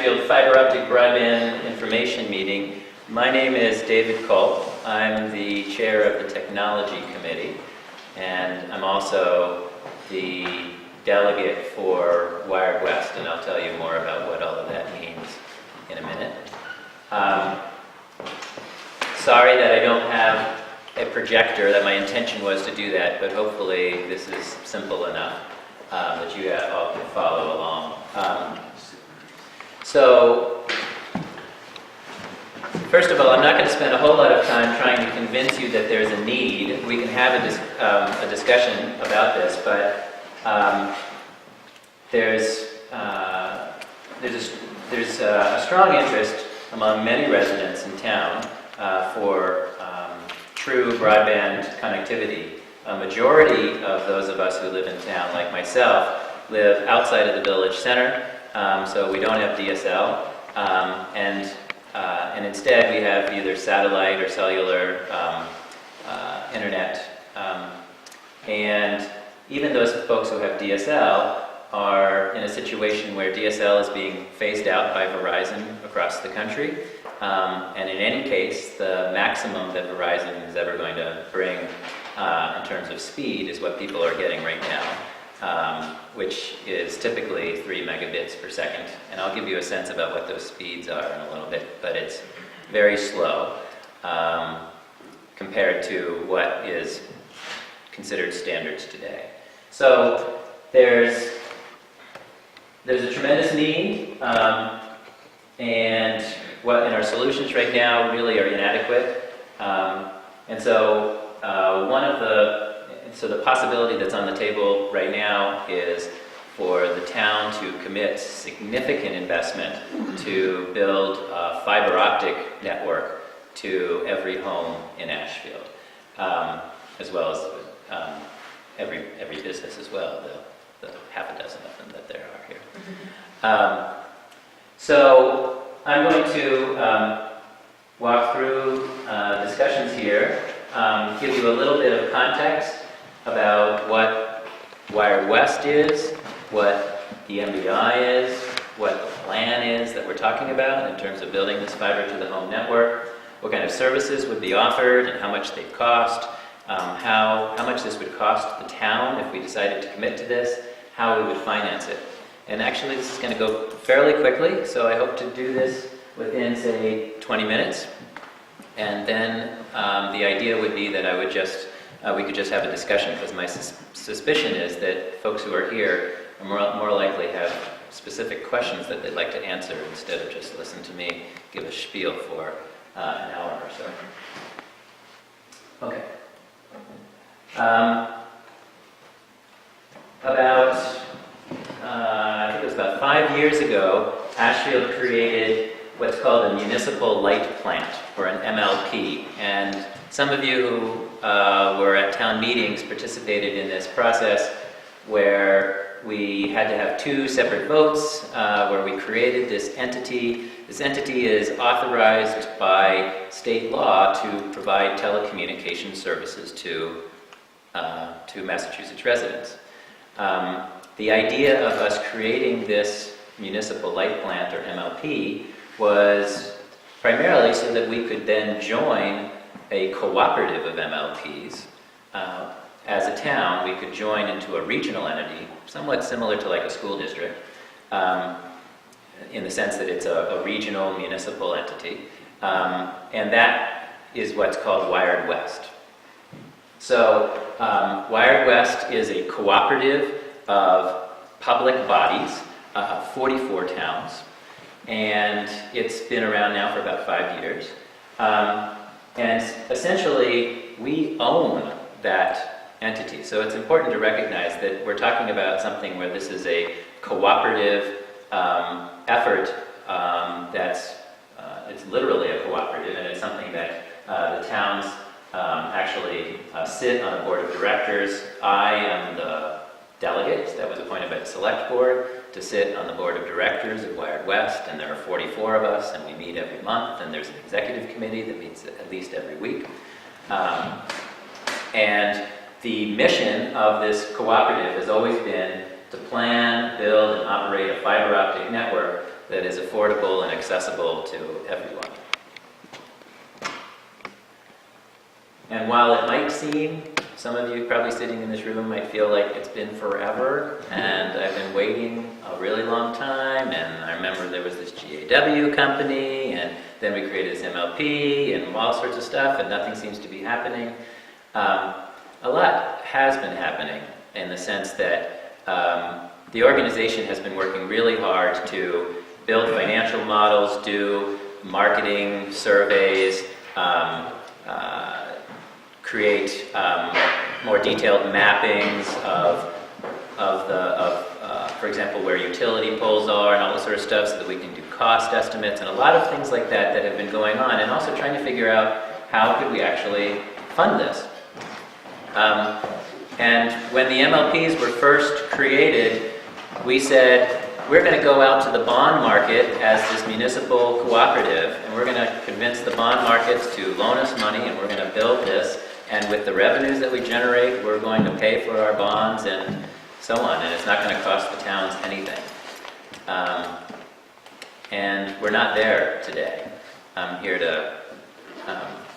Ashfield Fiber Optic Broadband Information Meeting. My name is David Culp. I'm the chair of the Technology Committee, and I'm also the delegate for Wired West, and I'll tell you more about what all of that means in a minute. Sorry that I don't have a projector. That my intention was to do that, but hopefully this is simple enough that you all can follow along. So, first of all, I'm not going to spend a whole lot of time trying to convince you that there's a need. We can have a discussion about this, but there's a strong interest among many residents in town for true broadband connectivity. A majority of those of us who live in town, like myself, live outside of the village center, so we don't have DSL, and instead we have either satellite or cellular internet. And even those folks who have DSL are in a situation where DSL is being phased out by Verizon across the country. And in any case, the maximum that Verizon is ever going to bring in terms of speed is what people are getting right now, which is typically 3 megabits per second. And I'll give you a sense about what those speeds are in a little bit, but it's very slow compared to what is considered standards today. So there's a tremendous need, and and our solutions right now really are inadequate. And so the possibility that's on the table right now is for the town to commit significant investment to build a fiber optic network to every home in Ashfield, as well as every business as well, the half a dozen of them that there are here. So I'm going to walk through discussions here, give you a little bit of context about what Wired West is, what the MBI is, what the plan is that we're talking about in terms of building this fiber to the home network, what kind of services would be offered and how much they cost, how much this would cost the town if we decided to commit to this, how we would finance it. And actually this is going to go fairly quickly, so I hope to do this within, say, 20 minutes. And then the idea would be that we could just have a discussion, because my suspicion is that folks who are here are more likely have specific questions that they'd like to answer instead of just listen to me give a spiel for an hour or so. Okay. I think it was about 5 years ago, Ashfield created what's called a municipal light plant, or an MLP. And some of you who were at town meetings participated in this process where we had to have 2 separate votes, where we created this entity. This entity is authorized by state law to provide telecommunication services to Massachusetts residents. The idea of us creating this municipal light plant, or MLP, was primarily so that we could then join a cooperative of MLPs. As a town, we could join into a regional entity, somewhat similar to like a school district, in the sense that it's a regional municipal entity. And that is what's called Wired West. So Wired West is a cooperative of public bodies, 44 towns, and it's been around now for about 5 years. And essentially, we own that entity. So it's important to recognize that we're talking about something where this is a cooperative effort it's literally a cooperative, and it's something that the towns actually sit on a board of directors. I am the delegate that was appointed by the select board to sit on the board of directors of Wired West, and there are 44 of us, and we meet every month, and there's an executive committee that meets at least every week. And the mission of this cooperative has always been to plan, build, and operate a fiber optic network that is affordable and accessible to everyone. And while it might seem, some of you probably sitting in this room might feel like it's been forever, and I've been waiting a really long time, and I remember there was this GAW company, and then we created this MLP, and all sorts of stuff, and nothing seems to be happening. A lot has been happening in the sense that the organization has been working really hard to build financial models, do marketing surveys, create more detailed mappings of for example, where utility poles are and all this sort of stuff, so that we can do cost estimates and a lot of things like that that have been going on, and also trying to figure out how could we actually fund this. And when the MLPs were first created, we said, we're going to go out to the bond market as this municipal cooperative, and we're going to convince the bond markets to loan us money, and we're going to build this, and with the revenues that we generate, we're going to pay for our bonds and so on, and it's not going to cost the towns anything. And we're not there today. I'm here to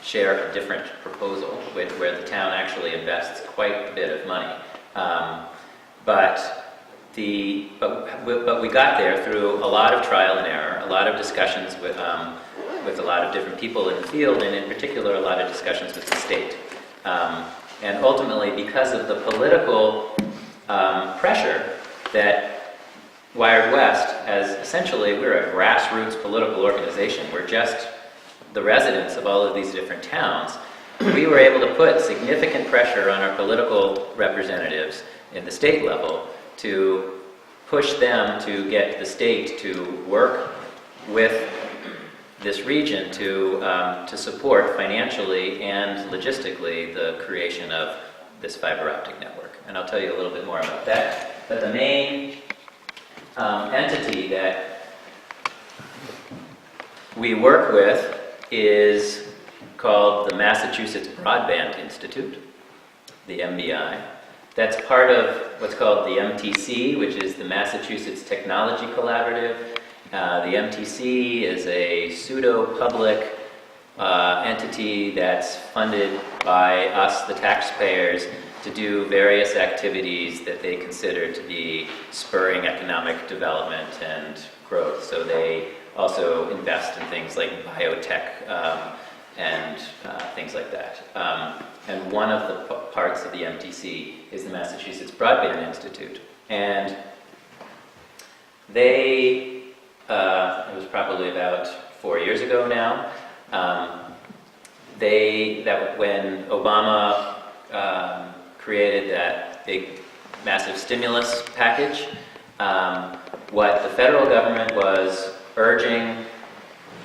share a different proposal where the town actually invests quite a bit of money. But we got there through a lot of trial and error, a lot of discussions with a lot of different people in the field, and in particular a lot of discussions with the state. And ultimately, because of the political pressure that Wired West, as essentially we're a grassroots political organization, we're just the residents of all of these different towns, we were able to put significant pressure on our political representatives at the state level to push them to get the state to work with this region to support financially and logistically the creation of this fiber optic network. And I'll tell you a little bit more about that. But the main entity that we work with is called the Massachusetts Broadband Institute, the MBI. That's part of what's called the MTC, which is the Massachusetts Technology Collaborative. The MTC is a pseudo-public entity that's funded by us, the taxpayers, to do various activities that they consider to be spurring economic development and growth. So they also invest in things like biotech and things like that. And one of the parts of the MTC is the Massachusetts Broadband Institute. And they, it was probably about 4 years ago now, when Obama created that big, massive stimulus package, what the federal government was urging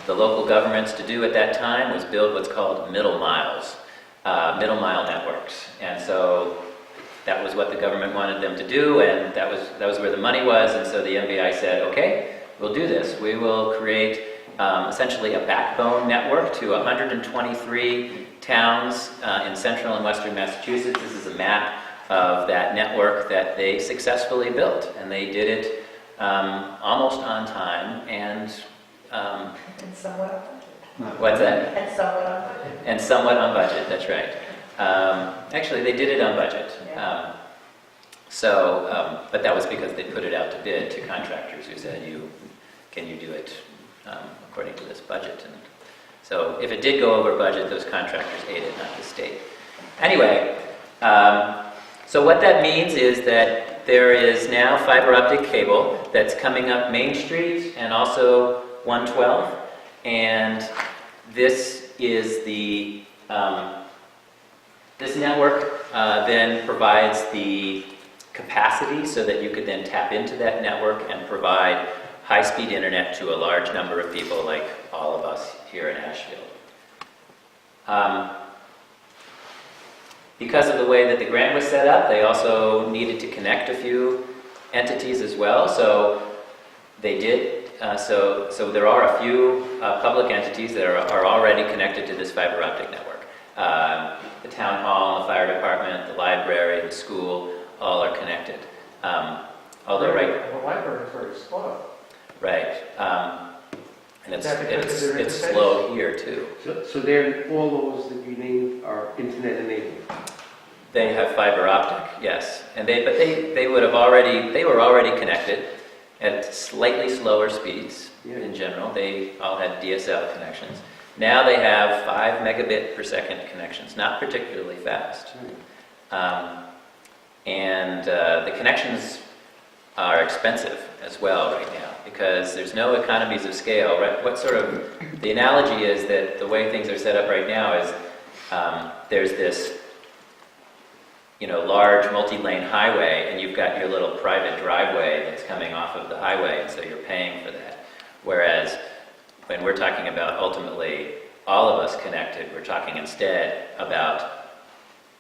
the local governments to do at that time was build what's called middle mile networks. And so that was what the government wanted them to do, and that was where the money was. And so the MBI said, okay, we'll do this. We will create essentially a backbone network to 123 towns in central and western Massachusetts. This is a map of that network that they successfully built, and they did it almost on time and somewhat on budget. What's that? And somewhat on budget. And somewhat on budget, that's right. Actually, they did it on budget. Yeah. But that was because they put it out to bid to contractors who said, can you do it according to this budget? And so if it did go over budget, those contractors ate it, not the state. Anyway, so what that means is that there is now fiber optic cable that's coming up Main Street and also 112, and this is the this network then provides the capacity so that you could then tap into that network and provide high-speed internet to a large number of people, like all of us here in Ashfield. Because of the way that the grant was set up, they also needed to connect a few entities as well. So they did. So there are a few public entities that are already connected to this fiber optic network. The town hall, the fire department, the library, the school, all are connected. Although the library is very slow. Right. And Is that because of their it's interface? slow here too. So they're, all those that you named are internet enabled? They have fiber optic, yes. And they were already connected at slightly slower speeds Yeah. in general. They all had DSL connections. Now they have 5 megabit per second connections, not particularly fast. The connections are expensive as well right now because there's no economies of scale. Right? The analogy is that the way things are set up right now is there's this large multi-lane highway, and you've got your little private driveway that's coming off of the highway, and so you're paying for that. Whereas when we're talking about ultimately all of us connected, we're talking instead about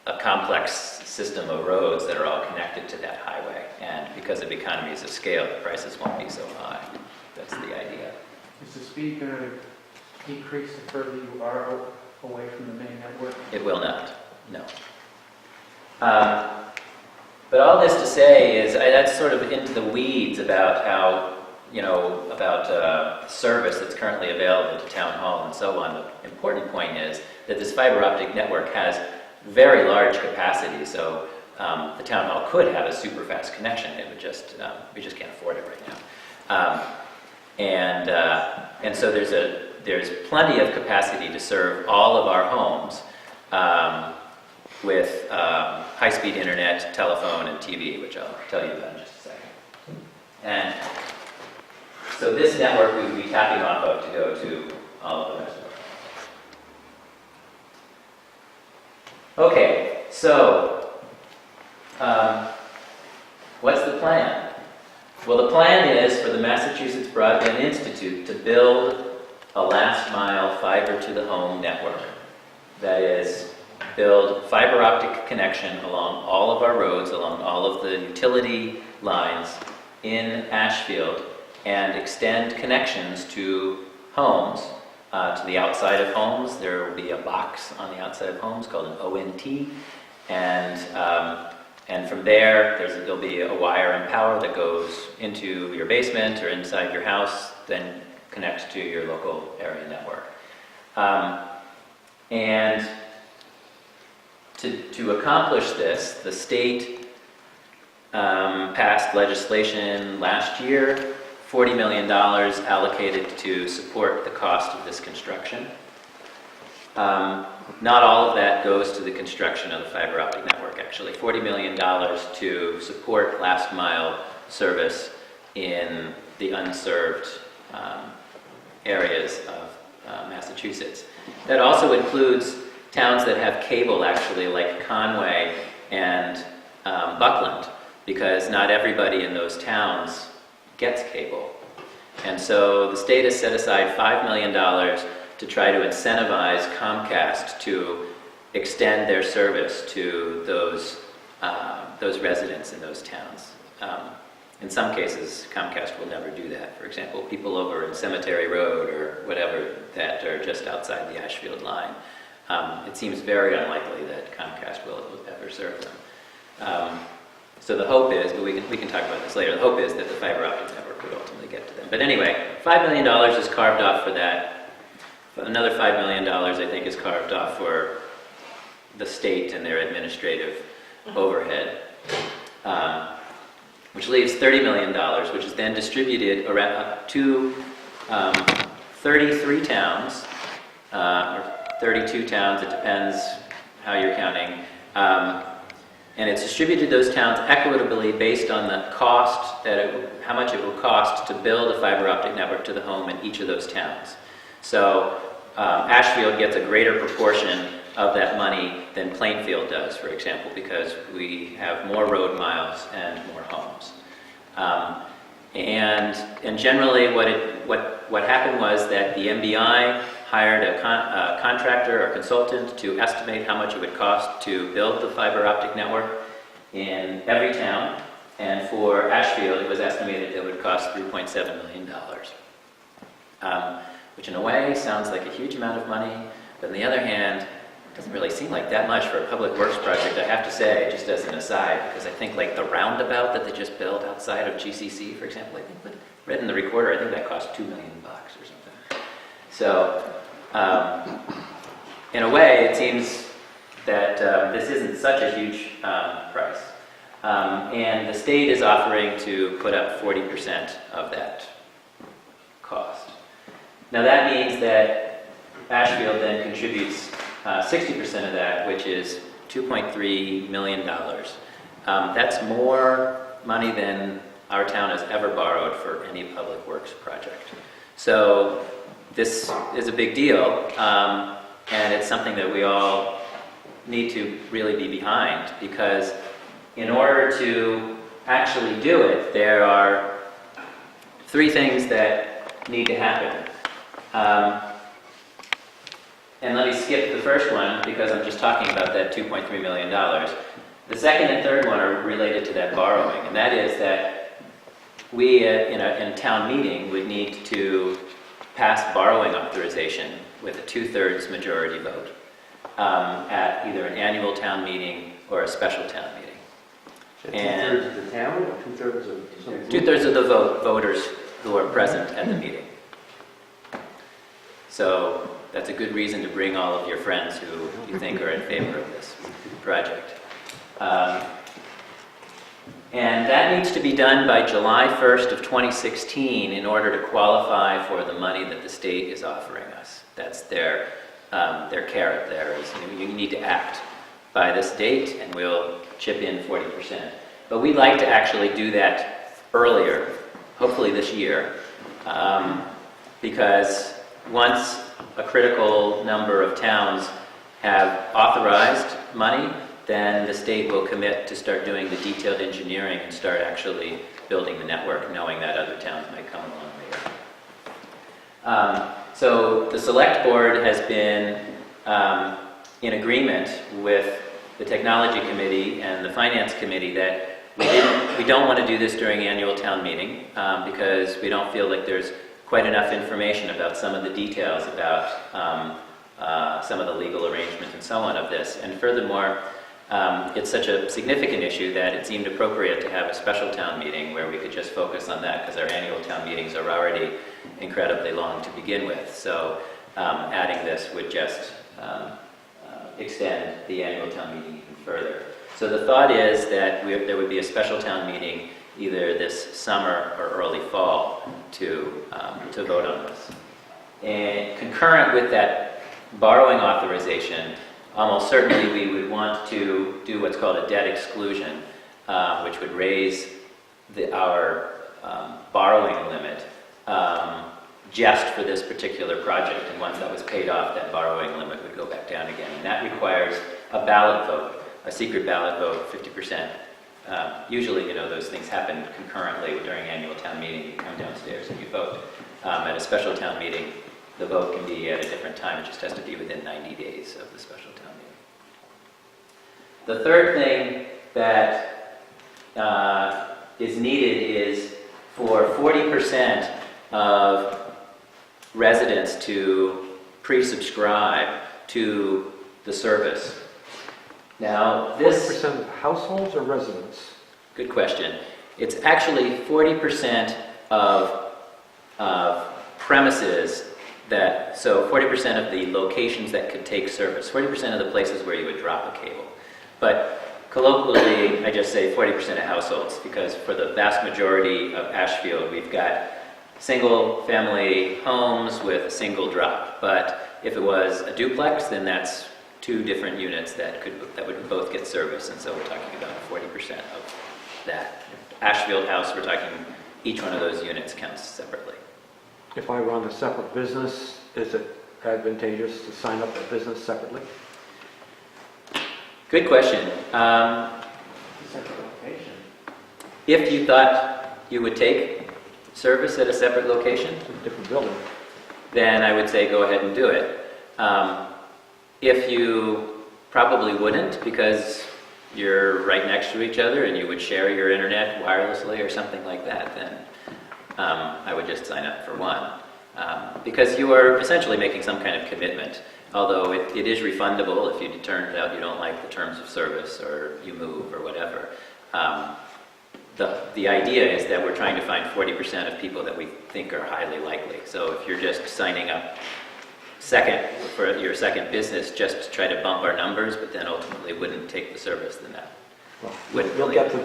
a complex system of roads that are all connected to that highway. And because of economies of scale, the prices won't be so high. That's the idea. Is the speed going to decrease the further you are away from the main network? It will not, no. But all this to say is, that's sort of into the weeds about how, about service that's currently available to town hall and so on. The important point is that this fiber optic network has very large capacity, so the town hall could have a super fast connection. It would just, we just can't afford it right now. And so there's plenty of capacity to serve all of our homes with high-speed internet, telephone, and TV, which I'll tell you about in just a second. And so this network we would be tapping off of to go to all of the rest of our homes. Okay, so what's the plan? Well, the plan is for the Massachusetts Broadband Institute to build a last-mile fiber-to-the-home network. That is, build fiber optic connection along all of our roads, along all of the utility lines in Ashfield, and extend connections to homes, to the outside of homes. There will be a box on the outside of homes called an ONT, and from there, there'll be a wire and power that goes into your basement or inside your house, then connects to your local area network. And to accomplish this, the state passed legislation last year, $40 million allocated to support the cost of this construction. Not all of that goes to the construction of the fiber optic network, actually. $40 million to support last mile service in the unserved areas of Massachusetts. That also includes towns that have cable, actually, like Conway and Buckland, because not everybody in those towns gets cable. And so the state has set aside $5 million to try to incentivize Comcast to extend their service to those residents in those towns. In some cases, Comcast will never do that. For example, people over in Cemetery Road or whatever that are just outside the Ashfield line. It seems very unlikely that Comcast will ever serve them. So the hope is, but we can talk about this later, the hope is that the fiber optic network would ultimately get to them. But anyway, $5 million is carved off for that. Another $5 million, I think, is carved off for the state and their administrative overhead, which leaves $30 million, which is then distributed around to 33 towns, or 32 towns, it depends how you're counting. And it's distributed to those towns equitably based on the cost, how much it will cost to build a fiber optic network to the home in each of those towns. So Ashfield gets a greater proportion of that money than Plainfield does, for example, because we have more road miles and more homes. And generally what happened was that the MBI hired a contractor or consultant to estimate how much it would cost to build the fiber optic network in every town. And for Ashfield, it was estimated it would cost $3.7 million. Which in a way sounds like a huge amount of money, but on the other hand, Doesn't really seem like that much for a public works project, I have to say, just as an aside, because I think like the roundabout that they just built outside of GCC, for example, I think, but read in the recorder, I think that cost $2 million or something. So, in a way, it seems that this isn't such a huge price. And the state is offering to put up 40% of that cost. Now that means that Ashfield then contributes 60% of that, which is $2.3 million. That's more money than our town has ever borrowed for any public works project. So this is a big deal, and it's something that we all need to really be behind, because in order to actually do it, there are 3 things that need to happen. And let me skip the first one because I'm just talking about that $2.3 million. The second and third one are related to that borrowing, and that is that we in a town meeting would need to pass borrowing authorization with a 2/3 majority vote at either an annual town meeting or a special town meeting. And 2/3 of the town or 2/3 of some group? 2/3 of the voters who are present at the meeting. So that's a good reason to bring all of your friends who you think are in favor of this project. And that needs to be done by July 1st of 2016 in order to qualify for the money that the state is offering us. That's their carrot there, is you need to act by this date and we'll chip in 40%. But we'd like to actually do that earlier, hopefully this year, because once a critical number of towns have authorized money, then the state will commit to start doing the detailed engineering and start actually building the network, knowing that other towns might come along later. So the select board has been in agreement with the technology committee and the finance committee that we don't want to do this during annual town meeting because we don't feel like there's quite enough information about some of the details about some of the legal arrangements and so on of this. And furthermore, it's such a significant issue that it seemed appropriate to have a special town meeting where we could just focus on that, because our annual town meetings are already incredibly long to begin with. So adding this would just extend the annual town meeting even further. So the thought is that there would be a special town meeting either this summer or early fall to vote on this. And concurrent with that borrowing authorization, almost certainly we would want to do what's called a debt exclusion, which would raise our borrowing limit just for this particular project. And once that was paid off, that borrowing limit would go back down again. And that requires a ballot vote, a secret ballot vote, 50%. Usually, those things happen concurrently during annual town meeting. You come downstairs and you vote. At a special town meeting, the vote can be at a different time. It just has to be within 90 days of the special town meeting. The third thing that is needed is for 40% of residents to pre-subscribe to the service. Now, this 40% of households or residents? Good question. It's actually 40% of premises so 40% of the locations that could take service, 40% of the places where you would drop a cable. But colloquially, I just say 40% of households, because for the vast majority of Ashfield, we've got single-family homes with a single drop. But if it was a duplex, then that's 2 different units that would both get service, and so we're talking about 40% of that. Ashfield House, we're talking each one of those units counts separately. If I run a separate business, is it advantageous to sign up a business separately? Good question. Separate location. If you thought you would take service at a separate location, It's a different building. then I would say go ahead and do it. If you probably wouldn't, because you're right next to each other and you would share your internet wirelessly or something like that, then I would just sign up for one. Because you are essentially making some kind of commitment. although it is refundable if it turns out you don't like the terms of service or you move or whatever. The idea is that we're trying to find 40% of people that we think are highly likely. So if you're just signing up for your second business just to try to bump our numbers, but then ultimately wouldn't take the service, then that wouldn't We'll really get to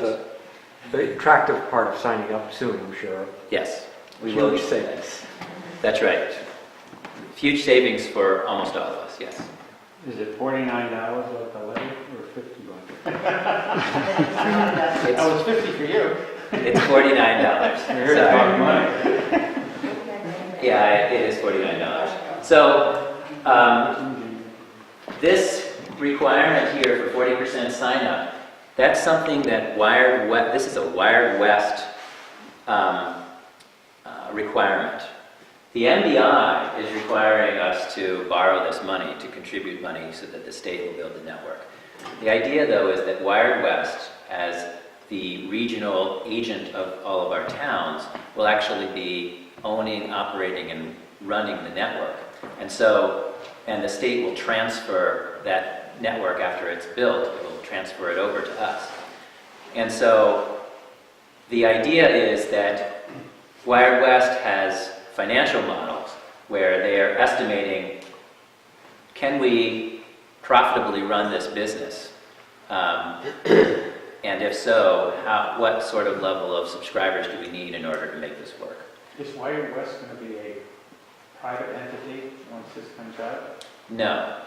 the attractive part of signing up soon, I'm sure. Yes, we will. Huge savings. That's right. Huge savings for almost all of us, yes. Is it $49 with the levy or $50? It's, was 50 for you. it's $49. Here's Sorry. about money. Yeah, it is $49. So, this requirement here for 40% sign up, that's something that this is a Wired West requirement. The MBI is requiring us to borrow this money, to contribute money so that the state will build the network. The idea, though, is that Wired West, as the regional agent of all of our towns, will actually be owning, operating, and running the network. And the state will transfer that network after it's built. It will transfer it over to us. And so the idea is that Wired West has financial models where they are estimating, can we profitably run this business? And if so, what sort of level of subscribers do we need in order to make this work? Is Wired West going to be a private entity once this comes out? No.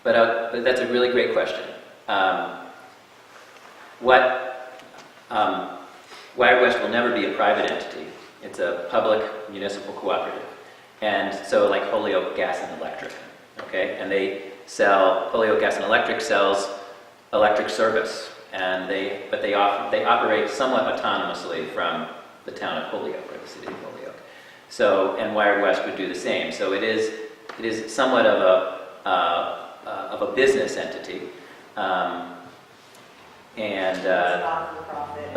But that's a really great question. Wired West will never be a private entity. It's a public municipal cooperative. And so like Holyoke Gas and Electric, okay? And Holyoke Gas and Electric sells electric service, but they operate somewhat autonomously from the town of Holyoke or the city of Holyoke. So, and Wired West would do the same. So it is somewhat of a business entity, but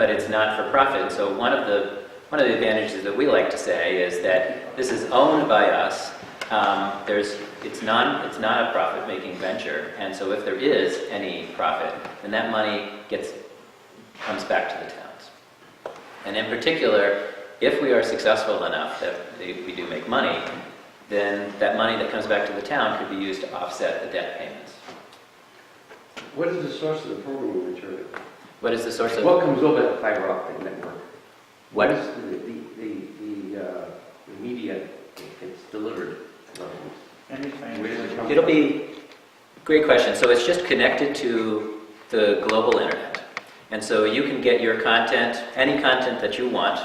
it's not for profit. So one of the advantages that we like to say is that this is owned by us. It's not a profit-making venture, and so if there is any profit, then that money comes back to the towns. And in particular, if we are successful enough that we do make money, then that money that comes back to the town could be used to offset the debt payments. What is the source of the programming material? What is the source of? What comes over the fiber optic network? What is the media it's delivered? Anything? Where does it come It'll from? be, great question. So it's just connected to the global internet. And so you can get your content, any content that you want,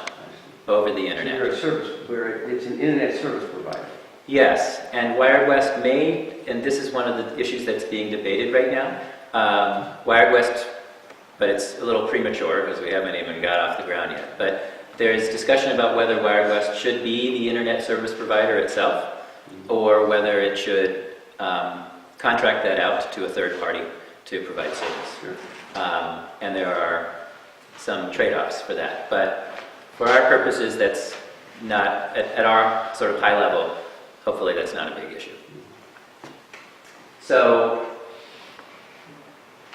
over the internet. You're a service where it's an internet service provider. Yes, and Wired West may, and this is one of the issues that's being debated right now. Wired West, but it's a little premature because we haven't even got off the ground yet. But there's discussion about whether Wired West should be the internet service provider itself, or whether it should contract that out to a third party to provide service. Sure. And there are some trade-offs for that. But for our purposes, that's not, at our sort of high level, hopefully that's not a big issue. So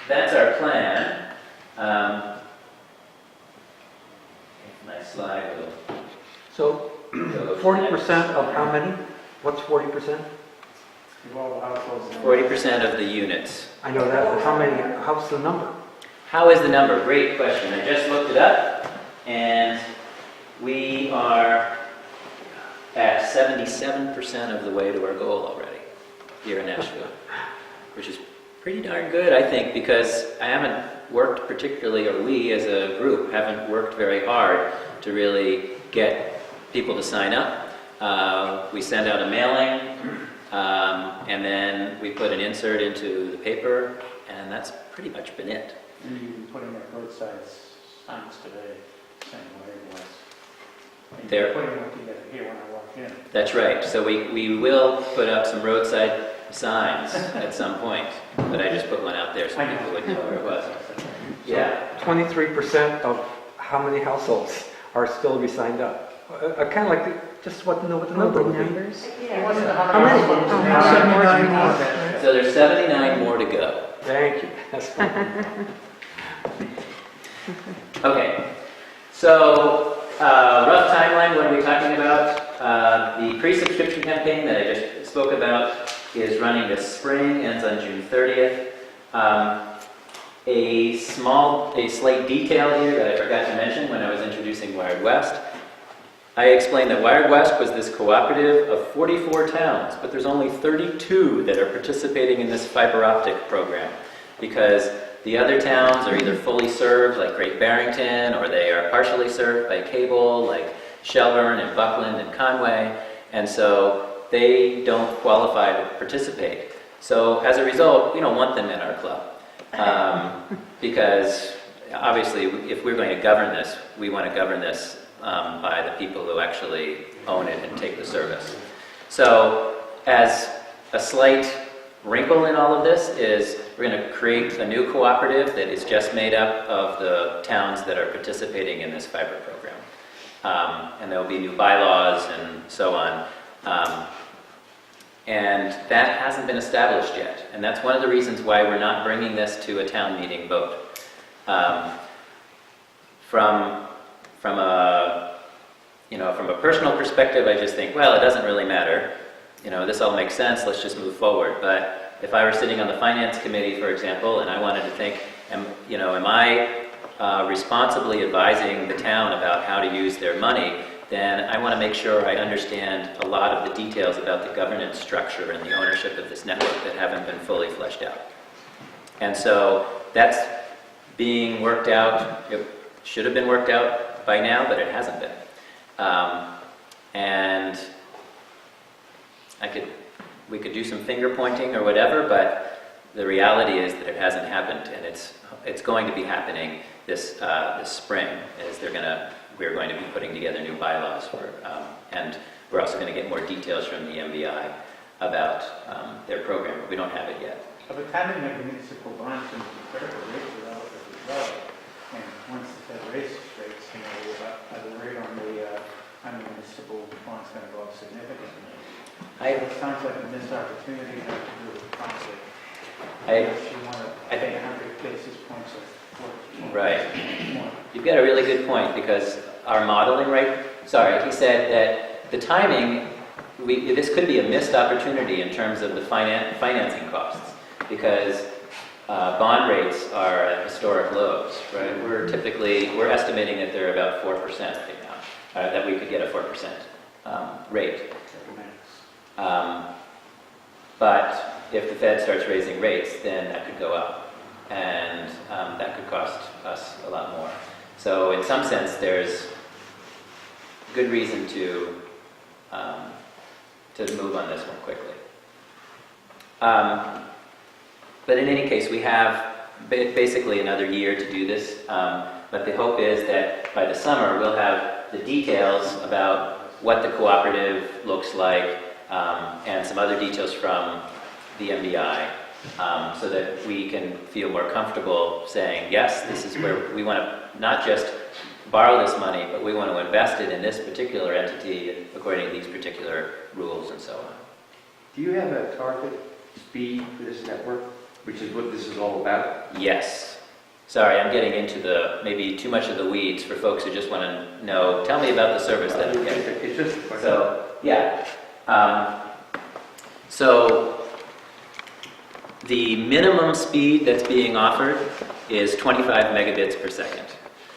that's our plan. My slide will So go. 40% of how many? What's 40%? Well, households. 40% of the units. I know that, but how many, how's the number? How is the number? Great question. I just looked it up, and we are at 77% of the way to our goal already here in Ashfield, which is pretty darn good, I think, because I haven't worked particularly, or we as a group haven't worked very hard to really get people to sign up. We send out a mailing, and then we put an insert into the paper, and that's pretty much been it. And you've been putting up roadside signs today saying Wired West. And There- you're putting one together here when I walk in. That's right. So we will put up some roadside signs at some point, but I just put one out there so people would know where it was. Yeah. 23% of how many households are still to be signed up? Kind of like just want to know what the Oh, number the would be. numbers? It wasn't Yeah. 100. How many? It was Oh, 79 how more many? than- So there's 79 more to go. Thank you. That's fine. Okay, so rough timeline, what are we talking about? The pre-subscription campaign that I just spoke about is running this spring, ends on June 30th. A slight detail here that I forgot to mention when I was introducing Wired West. I explained that Wired West was this cooperative of 44 towns, but there's only 32 that are participating in this fiber optic program because the other towns are either fully served, like Great Barrington, or they are partially served by cable, like Shelburne and Buckland and Conway, and so they don't qualify to participate. So as a result, we don't want them in our club. Because obviously, if we're going to govern this, we want to govern this by the people who actually own it and take the service. So as a slight wrinkle in all of this is we're going to create a new cooperative that is just made up of the towns that are participating in this fiber program. And there will be new bylaws and so on. And that hasn't been established yet. And that's one of the reasons why we're not bringing this to a town meeting vote. From a personal perspective, I just think, well, it doesn't really matter. This all makes sense, let's just move forward. But if I were sitting on the finance committee, for example, and I wanted to think, am I responsibly advising the town about how to use their money, then I want to make sure I understand a lot of the details about the governance structure and the ownership of this network that haven't been fully fleshed out. And so that's being worked out. It should have been worked out by now, but it hasn't been. And we could do some finger pointing or whatever, but the reality is that it hasn't happened, and it's going to be happening this spring. We're going to be putting together new bylaws and we're also going to get more details from the MBI about their program, but we don't have it yet. But the timing of municipal bonds can be critical. Rates are relatively low. And once the Fed raises rates, the rate on the municipal bonds going to go up significantly. It sounds like a missed opportunity to have to do with conflict. Unless you want to pay 100 basis points of Right. You've got a really good point because our modeling he said that the timing, this could be a missed opportunity in terms of the financing costs because bond rates are at historic lows, right? We're estimating that they're about 4% right now, that we could get a 4% rate. But if the Fed starts raising rates, then that could go up. And that could cost us a lot more. So in some sense, there's good reason to move on this one quickly. But in any case, we have basically another year to do this. But the hope is that by the summer, we'll have the details about what the cooperative looks like and some other details from the MBI. So that we can feel more comfortable saying, yes, this is where we want to not just borrow this money, but we want to invest it in this particular entity according to these particular rules and so on. Do you have a target speed for this network, which is what this is all about? Yes. Sorry, I'm getting into maybe too much of the weeds for folks who just want to know, tell me about the service that you get. It's just a question. So, yeah. So the minimum speed that's being offered is 25 megabits per second.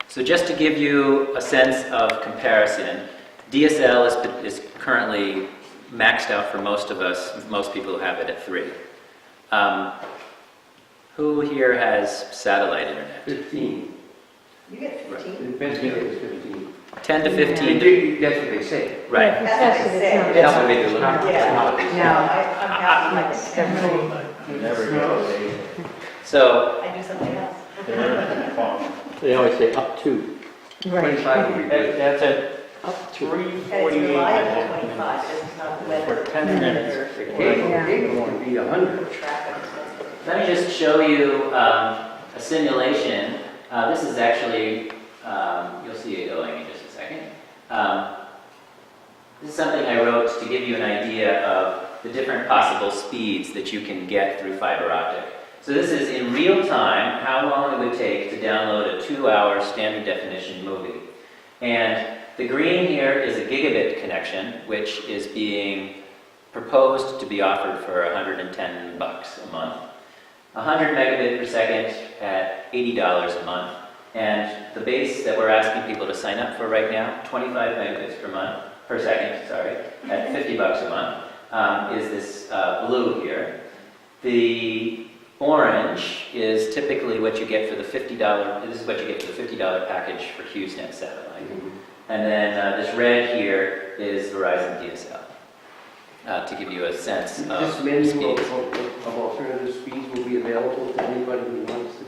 So just to give you a sense of comparison, DSL is currently maxed out for most of us, most people who have it at 3. Who here has satellite internet? 15. You get 15? The best video is 15. 10 to 15. That's what they say. Right. That's what they say. That's what they do. I'm happy like 17. So I do something else. They always say up to. Right. 25 would be good. That's at Up to. And it's reliable 25, it's not weather. 10 minutes. Cable would be 100. Traffic. let me just show you a simulation. This is actually, you'll see it going in just a second. This is something I wrote to give you an idea of the different possible speeds that you can get through fiber optic. So this is in real time how long it would take to download a 2-hour standard definition movie. And the green here is a gigabit connection, which is being proposed to be offered for $110 a month. 100 megabit per second at $80 a month. And the base that we're asking people to sign up for right now, 25 megabits per second, at $50 a month, is this blue here. The orange is typically what you get for the $50, this is what you get for the $50 package for HughesNet satellite. And then this red here is Verizon DSL, to give you a sense of This menu speeds. of alternative speeds will be available to anybody who wants to.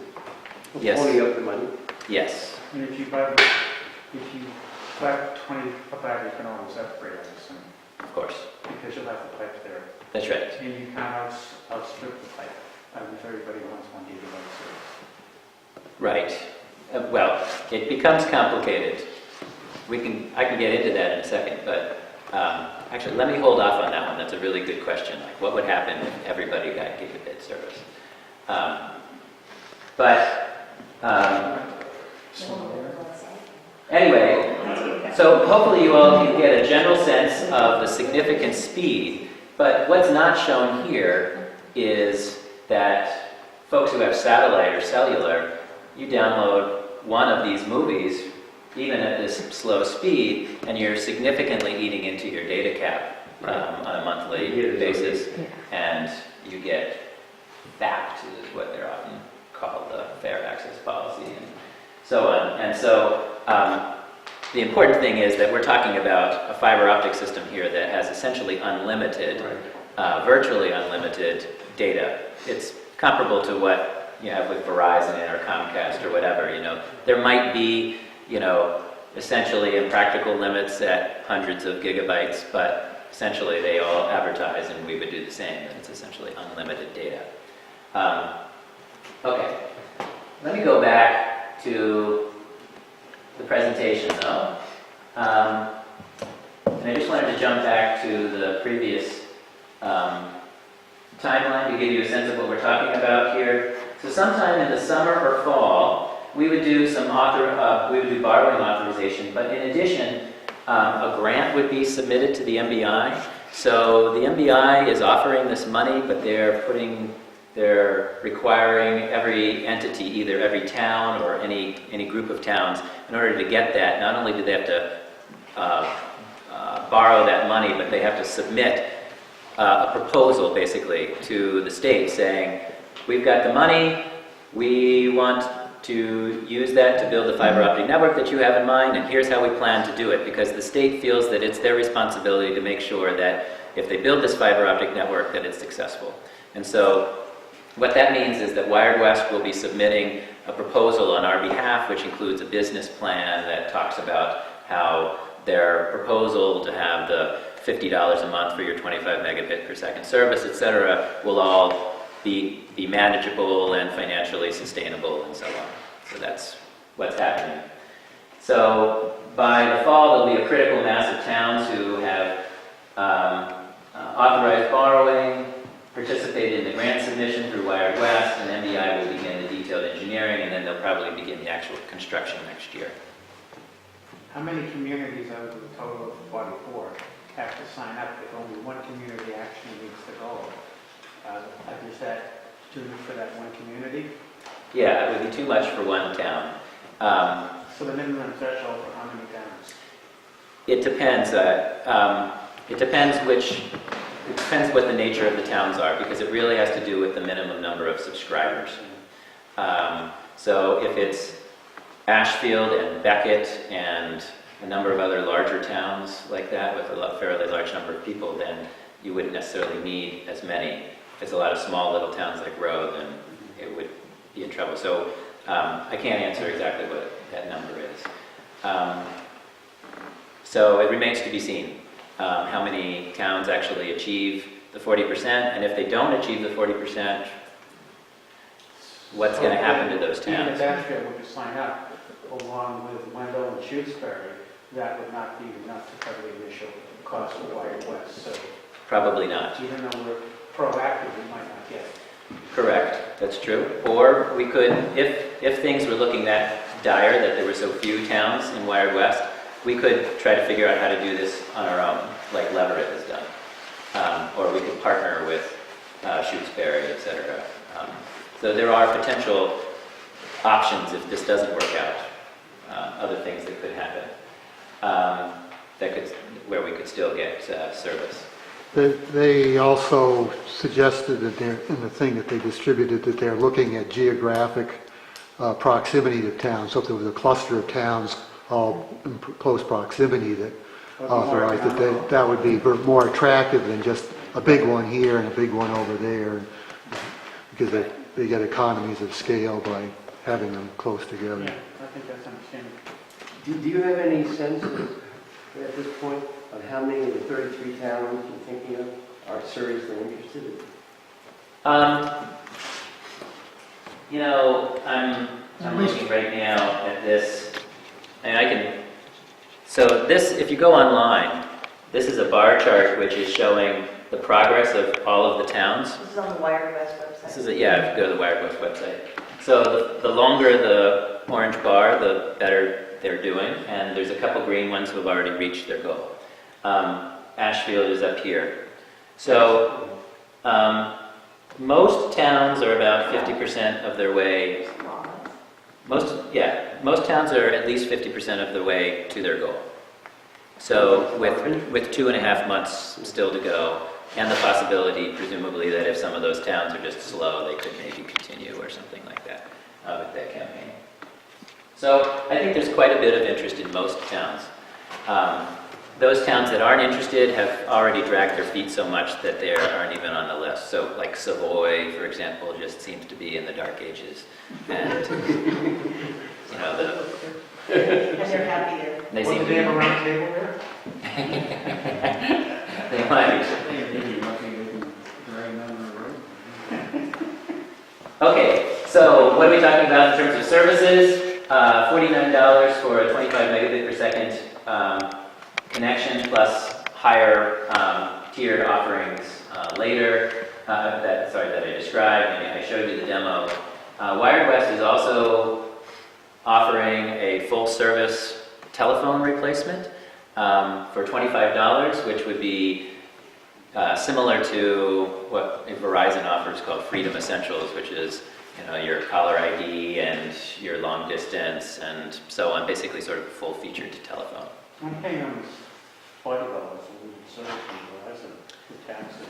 Yes. Pony up the money. Yes, And if you buy 25, you can always upgrade, I assume, of course. because you'll have the pipe there. That's right. And you can't outstrip the pipe. If everybody wants 1 gigabyte service. Right. Well, it becomes complicated. I can get into that in a second, but actually, let me hold off on that one. That's a really good question. Like, what would happen if everybody got gigabit service? Anyway, so hopefully you all can get a general sense of the significant speed. But what's not shown here is that folks who have satellite or cellular, you download one of these movies, even at this slow speed, and you're significantly eating into your data cap on a monthly basis, and you get FAPT, is what they're often called, the Fair Access Policy, and so on. And so the important thing is that we're talking about a fiber optic system here that has essentially unlimited, virtually unlimited data. It's comparable to what you have with Verizon or Comcast or whatever. There might be, essentially impractical limits at hundreds of gigabytes, but essentially they all advertise, and we would do the same. And it's essentially unlimited data. Okay, let me go back to the presentation, though. And I just wanted to jump back to the previous timeline to give you a sense of what we're talking about here. So sometime in the summer or fall, we would do some borrowing authorization, but in addition, a grant would be submitted to the MBI. So the MBI is offering this money, but they're requiring every entity, either every town or any group of towns, in order to get that. Not only do they have to borrow that money, but they have to submit a proposal, basically, to the state saying, we've got the money, we want to use that to build the fiber optic network that you have in mind, and here's how we plan to do it, because the state feels that it's their responsibility to make sure that if they build this fiber optic network, that it's successful. And so what that means is that Wired West will be submitting a proposal on our behalf, which includes a business plan that talks about how their proposal to have the $50 a month for your 25 megabit per second service, etc., will all be manageable and financially sustainable and so on. So that's what's happening. So by the fall, there'll be a critical mass of towns who have authorized borrowing, participated in the grant submission through Wired West, and MBI will begin the detailed engineering, and then they'll probably begin the actual construction next year. How many communities out of the total of 44 have to sign up if only one community actually meets the goal? Is that too much for that one community? Yeah, it would be too much for one town. So the minimum threshold for how many towns? It depends. It depends what the nature of the towns are, because it really has to do with the minimum number of subscribers. So if it's Ashfield and Beckett and a number of other larger towns like that with a fairly large number of people, then you wouldn't necessarily need as many. If it's a lot of small little towns like Roe, then it would be in trouble. So I can't answer exactly what that number is. So it remains to be seen how many towns actually achieve the 40%, and if they don't achieve the 40%, what's going to happen to those Even towns? if Ashfield were to sign up along with Wendell and Shutesbury, that would not be enough to cover the initial cost of Wired West, so Probably not. even though we're proactive, we might not get it. Correct, that's true. Or we could, if things were looking that dire, that there were so few towns in Wired West, we could try to figure out how to do this on our own, like Leverett has done. Or we could partner with Shutesbury, et cetera. So there are potential options if this doesn't work out, other things that could happen, where we could still get service. They also suggested that they're, in the thing that they distributed, that they're looking at geographic proximity to towns. So if there was a cluster of towns all in close proximity that authorized it, that would be more attractive than just a big one here and a big one over there, because they get economies of scale by having them close together. Yeah, I think that's understandable. Do you have any sense at this point of how many of the 33 towns you're thinking of are seriously interested in? I'm looking right now at this, and so this, if you go online, this is a bar chart which is showing the progress of all of the towns. This is on the Wired West website. This is if you go to the Wired West website. So the longer the orange bar, the better they're doing, and there's a couple green ones who have already reached their goal. Ashfield is up here. So most towns are about 50% of their way. Most towns are at least 50% of the way to their goal. So with 2.5 months still to go, and the possibility, presumably, that if some of those towns are just slow, they could maybe continue or something like that with that campaign. So I think there's quite a bit of interest in most towns. Those towns that aren't interested have already dragged their feet so much that they aren't even on the list. So like Savoy, for example, just seems to be in the dark ages. And, And they're happy there. they seem to They be... have a round table there? They might. Okay, so what are we talking about in terms of services? $49 for a 25 megabit per second connection, plus higher tiered offerings later that I described. I showed you the demo. Wired West is also offering a full service telephone replacement for $25, which would be similar to what Verizon offers called Freedom Essentials, which is your caller ID and your long distance and so on, basically sort of a full featured telephone. I'm paying almost $40 a week service from Verizon with taxes.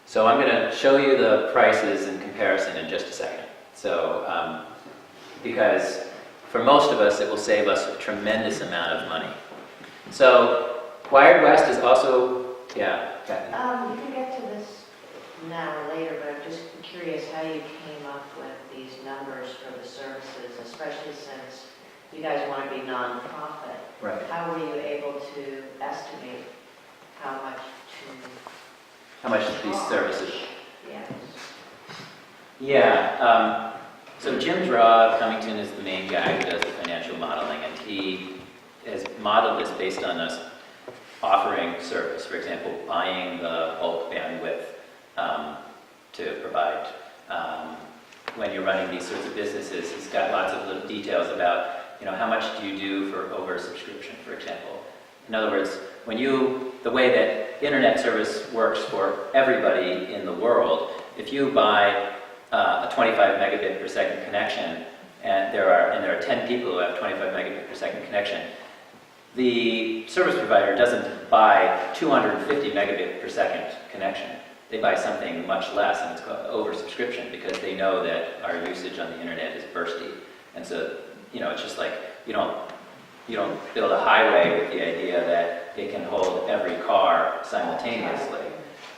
So I'm going to show you the prices in comparison in just a second. So, because for most of us, it will save us a tremendous amount of money. So, Wired West is also, yeah, Kathy. You can get to this now or later, but I'm just curious how you came up with these numbers for the services, especially since you guys want to be nonprofit. Right. How were you able to estimate how much These services. Yes. Yeah, so Jim Draw of Cummington is the main guy who does the financial modeling, and he has modeled this based on us offering service. For example, buying the bulk bandwidth to provide when you're running these sorts of businesses. He's got lots of little details about, how much do you do for over-subscription, for example. In other words, the way that internet service works for everybody in the world, if you buy a 25 megabit per second connection, and there are 10 people who have 25 megabit per second connection, the service provider doesn't buy 250 megabit per second connection. They buy something much less, and it's called oversubscription, because they know that our usage on the internet is bursty. And so, it's just like you don't build a highway with the idea that it can hold every car simultaneously.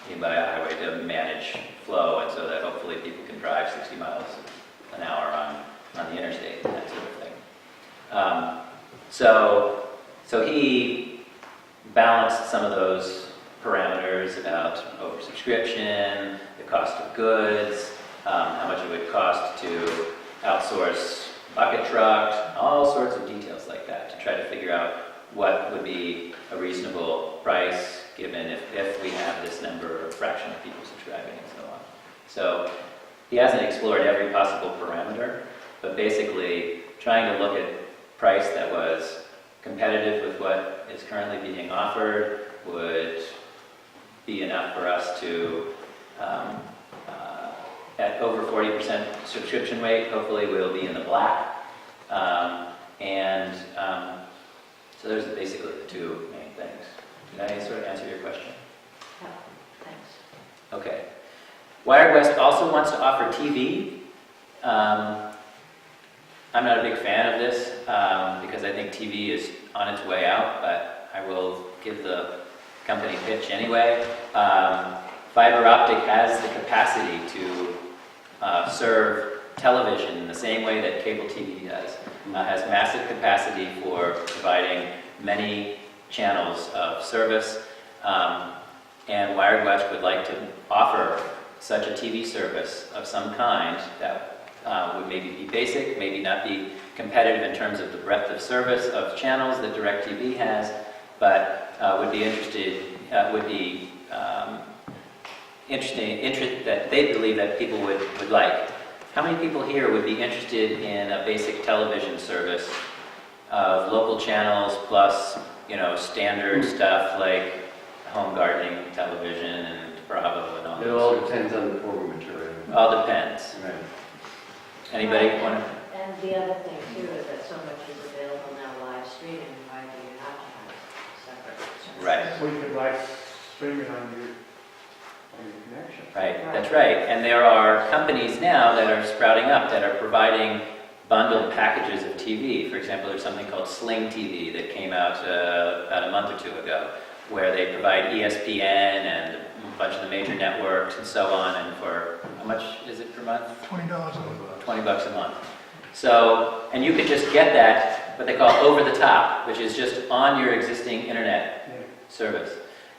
You buy a highway to manage flow, and so that hopefully people can drive 60 miles an hour on the interstate and that sort of thing. So he balanced some of those parameters about oversubscription, the cost of goods, how much it would cost to outsource bucket truck, all sorts of details like that to try to figure out what would be a reasonable price given if we have this number or fraction of people subscribing and so on. So he hasn't explored every possible parameter, but basically trying to look at price that was competitive with what is currently being offered would be enough for us to, at over 40% subscription rate, hopefully we'll be in the black. So those are basically the two main things. Did I sort of answer your question? Yeah, thanks. Okay. Wired West also wants to offer TV. I'm not a big fan of this because I think TV is on its way out, but I will give the company pitch anyway. Fiber optic has the capacity to serve television in the same way that cable TV does. Has massive capacity for providing many channels of service, and Wired West would like to offer such a TV service of some kind that would maybe be basic, maybe not be competitive in terms of the breadth of service of channels that DirecTV has, but would be interested that they believe that people would like. How many people here would be interested in a basic television service of local channels plus, standard stuff like home gardening television and Bravo and all It that? all depends on the form of material. All depends. Right. Anybody want to? And the other thing too is that so much is available now live streaming, why do you have to have separate services? Right. Well, you could live stream it on your connection. Right, that's right. And there are companies now that are sprouting up that are providing bundled packages of TV. For example, there's something called Sling TV that came out about a month or two ago, where they provide ESPN and a bunch of the major networks and so on. And for how much is it per month? $20 a month. $20 a month. So, and you could just get that, what they call over the top, which is just on your existing internet service.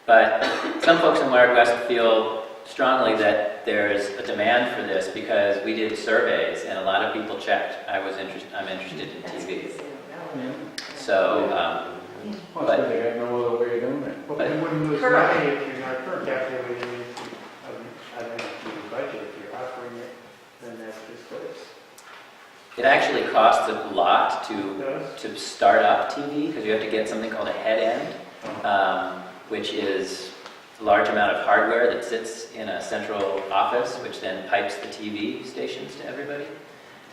But some folks in Wired West feel strongly that there's a demand for this because we did surveys and a lot of people checked. I'm interested in That's TV. because they don't know. So, Well, but- so they got no other way of doing it. But but- you wouldn't lose Correct. money if you're not calculating it. I don't know if you budget, if you're offering it, then that's just what it's. it actually costs a lot Does? to start up TV because you have to get something called a head end, which is a large amount of hardware that sits in a central office, which then pipes the TV stations to everybody.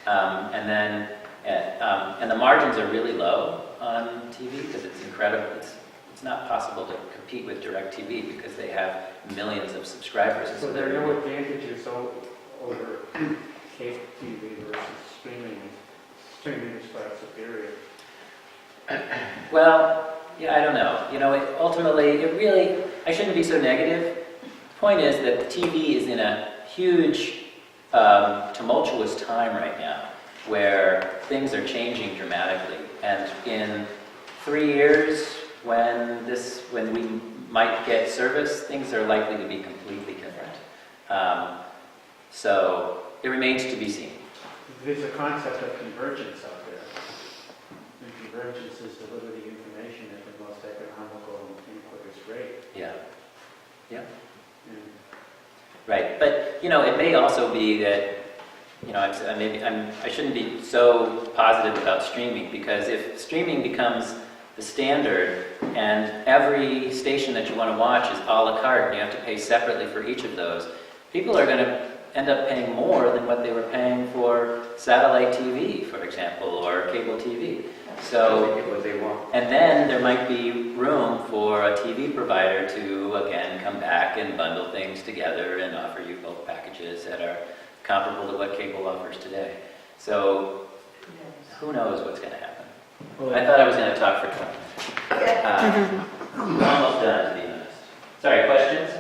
And the margins are really low on TV because it's incredible. It's not possible to compete with DirecTV because they have millions of subscribers. So there are no advantages over cable TV versus streaming. Streaming is far superior. Well, yeah, I don't know. Ultimately, I shouldn't be so negative. The point is that TV is in a huge, tumultuous time right now where things are changing dramatically. And in 3 years, when we might get service, things are likely to be completely different. So it remains to be seen. There's a concept of convergence out there. And convergence is deliver the information at the most economical and quickest rate. Yeah. And Right, but it may also be that I shouldn't be so positive about streaming because if streaming becomes the standard and every station that you want to watch is a la carte and you have to pay separately for each of those, people are going to end up paying more than what they were paying for satellite TV, for example, or cable TV. So, They get what they want. and then there might be room for a TV provider to, again, come back and bundle things together and offer you both packages that are comparable to what cable offers today. So, who knows what's going to happen? I thought I was going to talk for 20 minutes. I'm almost done, to be honest. Sorry, questions?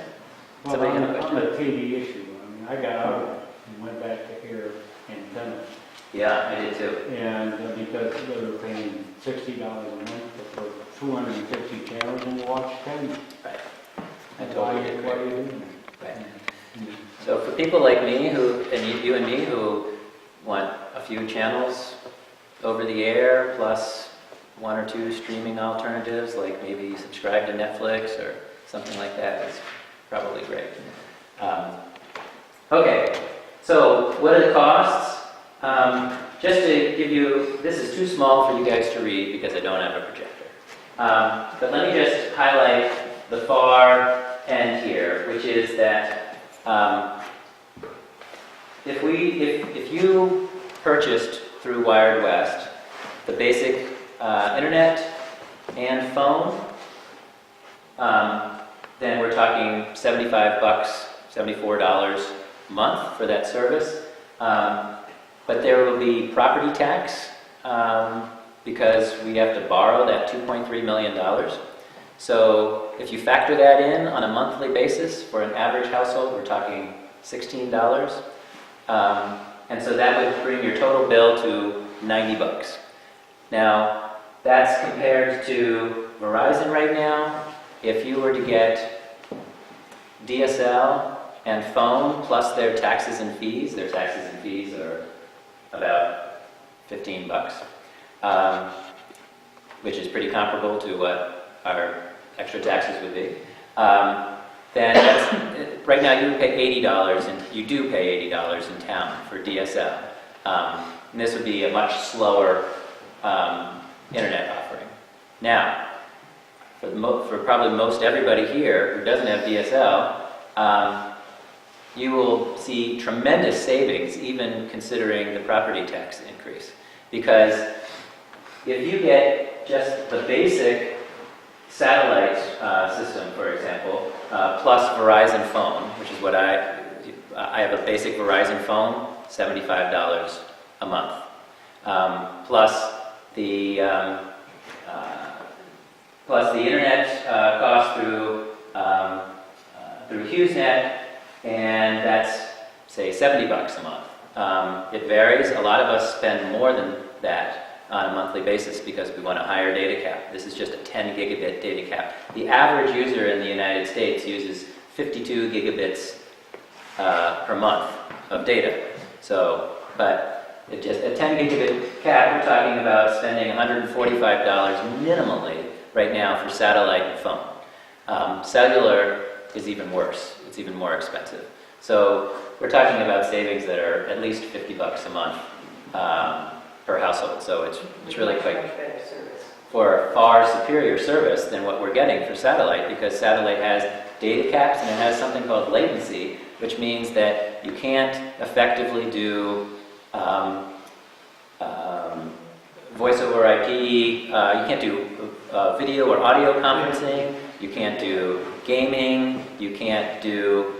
Somebody have a on question? the TV issue, I got out of it and went back to here and done it. Yeah, I did too. And because they were paying $60 a month for 250 channels and you watch 10. Right. I Why totally are agree. you doing that? Right. So for people like me and you and me who want a few channels over the air plus 1 or 2 streaming alternatives, like maybe subscribe to Netflix or something like that is probably great. Okay, so what are the costs? Just to give you, this is too small for you guys to read because I don't have a projector. But let me just highlight the far end here, which is that if you purchased through Wired West the basic internet and phone, then we're talking $75, $74 a month for that service. But there will be property tax because we have to borrow that $2.3 million. So if you factor that in on a monthly basis for an average household, we're talking $16. And so that would bring your total bill to $90. Now, that's compared to Verizon right now. If you were to get DSL and phone plus their taxes and fees are about $15, which is pretty comparable to what our extra taxes would be. Then right now you pay $80, and you do pay $80 in town for DSL. And this would be a much slower internet offering. Now, for probably most everybody here who doesn't have DSL, you will see tremendous savings, even considering the property tax increase. Because if you get just the basic satellite system, for example, plus Verizon phone, which is what I have a basic Verizon phone, $75 a month, plus the internet cost through HughesNet, and that's, say, $70 a month. It varies. A lot of us spend more than that on a monthly basis because we want a higher data cap. This is just a 10 gigabit data cap. The average user in the United States uses 52 gigabits per month of data. So, but just a 10 gigabit cap, we're talking about spending $145 minimally right now for satellite and phone. Cellular is even worse. It's even more expensive. So we're talking about savings that are at least $50 a month per household. So it's really quite better service. for far superior service than what we're getting for satellite, because satellite has data caps and it has something called latency, which means that you can't effectively do voice over IP, you can't do video or audio conferencing, you can't do gaming, you can't do,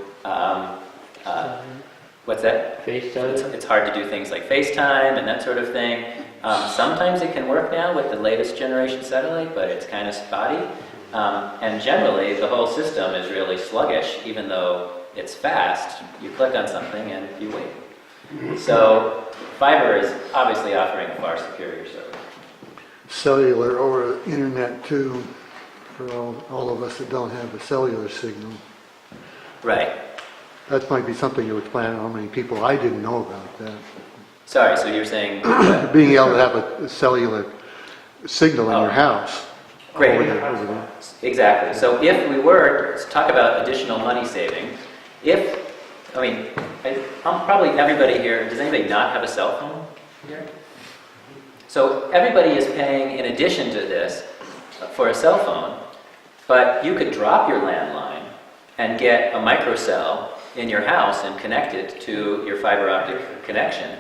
what's that? FaceTime? It's hard to do things like FaceTime and that sort of thing. Sometimes it can work now with the latest generation satellite, but it's kind of spotty. And generally, the whole system is really sluggish, even though it's fast. You click on something and you wait. So fiber is obviously offering a far superior service. Cellular or internet too, for all of us that don't have a cellular signal. Right. That might be something you would plan on. How many people, I didn't know about that. Sorry, so you're saying... Being able to have a cellular signal in your house. Great. Over there. Exactly. So if we were to talk about additional money savings, probably everybody here, does anybody not have a cell phone here? So everybody is paying, in addition to this, for a cell phone, but you could drop your landline and get a microcell in your house and connect it to your fiber optic connection.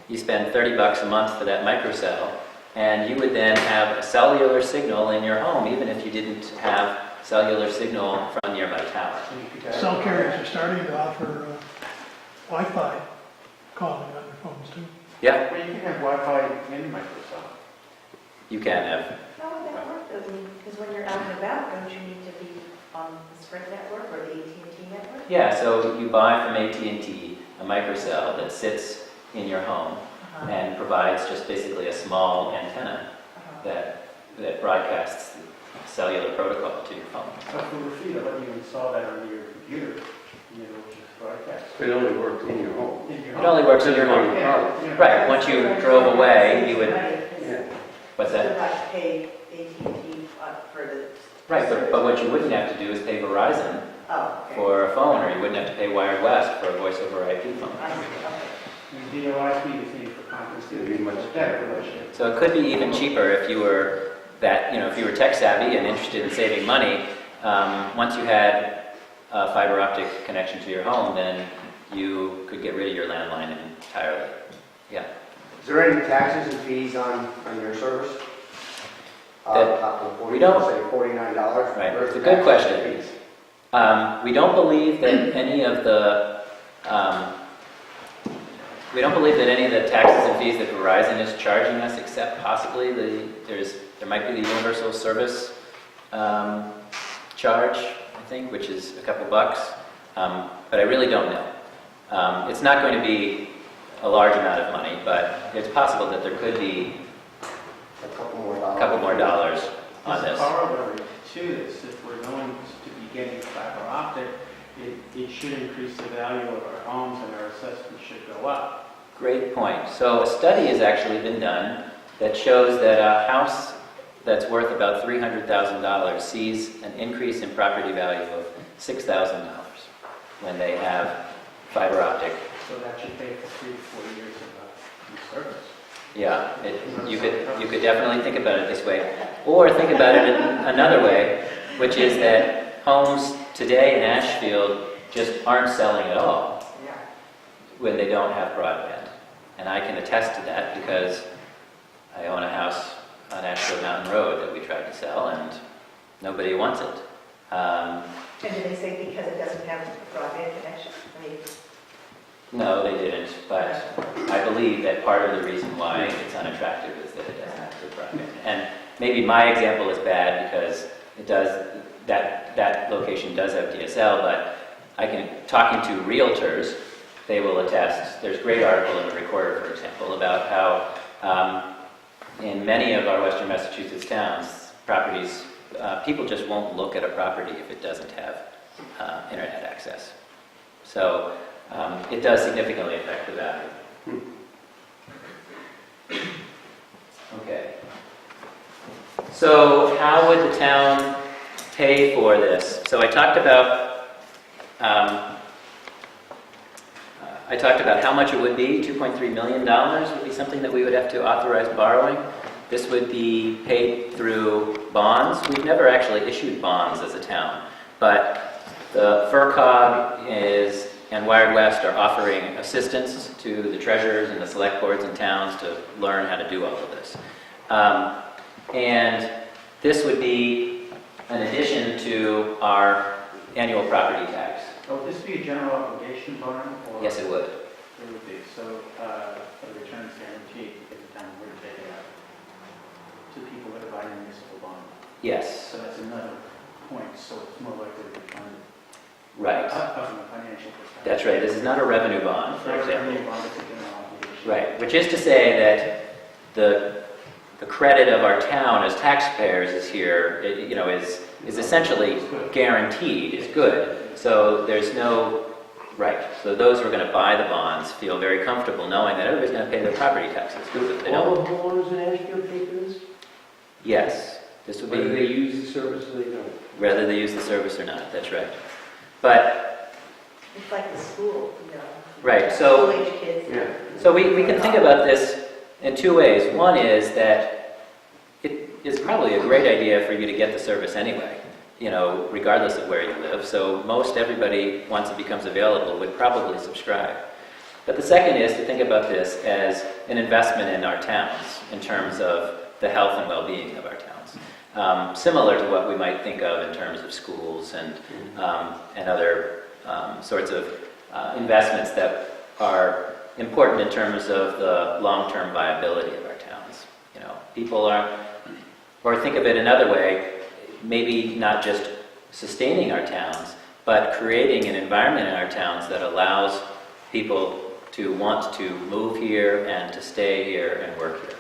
You spend $30 a month for that microcell, and you would then have a cellular signal in your home, even if you didn't have cellular signal from a nearby tower. Cell carriers are starting to offer Wi-Fi calling on their phones too. Yeah, Well, you can have Wi-Fi in Microsoft. you can have. How would that work, though? Because when you're out and about, don't you need to be on the Sprint network or the AT&T network? Yeah, so you buy from AT&T a microcell that sits in your home and provides just basically a small antenna that broadcasts the cellular protocol to your phone. But for the fee, let you install that on your computer, which is broadcast. It only works in your home. In your It home. only works in your home. Yeah. Right, once you drove away, you would... Right, 'cause Yeah. What's you that? have to pay AT&T for the Right, but what you wouldn't have to do is pay Verizon Oh, okay. for a phone, or you wouldn't have to pay Wired West for a voice over IP phone. I see, okay. And VoIP is needed for conference. It'd be much better, wouldn't it? So it could be even cheaper if you were if you were tech savvy and interested in saving money. Once you had a fiber optic connection to your home, then you could get rid of your landline entirely. Yeah. Is there any taxes and fees on your service? We don't- Say $49. Right, Where's it's a the good taxes and question. fees? We don't believe that any of the taxes and fees that Verizon is charging us, except possibly there might be the universal service charge, I think, which is a couple bucks, but I really don't know. It's not going to be a large amount of money, but it's possible that there could be A couple more dollars on There's this. a corollary to this. If we're going to be getting fiber optic, it should increase the value of our homes and our assessment should go up. Great point. So a study has actually been done that shows that a house that's worth about $300,000 sees an increase in property value of $6,000 when they have fiber optic. So that should pay for 3 to 4 years of service. Yeah, you could definitely think about it this way, or think about it in another way, which is that homes today in Ashfield just aren't selling at all when they don't have broadband. And I can attest to that because I own a house on Ashfield Mountain Road that we tried to sell, and nobody wants it. And did they say because it doesn't have a broadband connection? I mean, No, they didn't, but I believe that part of the reason why it's unattractive is that it doesn't have good broadband. And maybe my example is bad because it does, that location does have DSL, but talking to realtors, they will attest. There's a great article in the Recorder, for example, about how in many of our Western Massachusetts towns, properties, people just won't look at a property if it doesn't have internet access. So it does significantly affect the value. Okay. So how would the town pay for this? So I talked about how much it would be. $2.3 million would be something that we would have to authorize borrowing. This would be paid through bonds. We've never actually issued bonds as a town, but the FERCog and Wired West are offering assistance to the treasurers and the select boards in towns to learn how to do all of this. And this would be an addition to our annual property tax. So would this be a general obligation bond? Or Yes, it would. It would be. So the return is guaranteed if the town were to take it out to people that are buying a municipal bond. Yes, So that's another point. So it's more likely to be funded right. from a financial perspective. That's right. This is not a revenue bond, for It's not a example. revenue bond, it's a general obligation. Right, which is to say that the credit of our town as taxpayers is here, is essentially guaranteed, is good. So there's no, right, so those who are going to buy the bonds feel very comfortable knowing that everybody's going to pay their property taxes. Because if they All don't, the homeowners in Ashfield pay for this? yes, this would Whether be, they use the service or they don't? whether they use the service or not, that's right. But, it's like the school, right, so School-age kids. Yeah. So we can think about this in two ways. One is that it is probably a great idea for you to get the service anyway, regardless of where you live. So most everybody, once it becomes available, would probably subscribe. But the second is to think about this as an investment in our towns in terms of the health and well-being of our towns. Similar to what we might think of in terms of schools and other sorts of investments that are important in terms of the long-term viability of our towns. People are, or think of it another way, maybe not just sustaining our towns, but creating an environment in our towns that allows people to want to move here and to stay here and work here.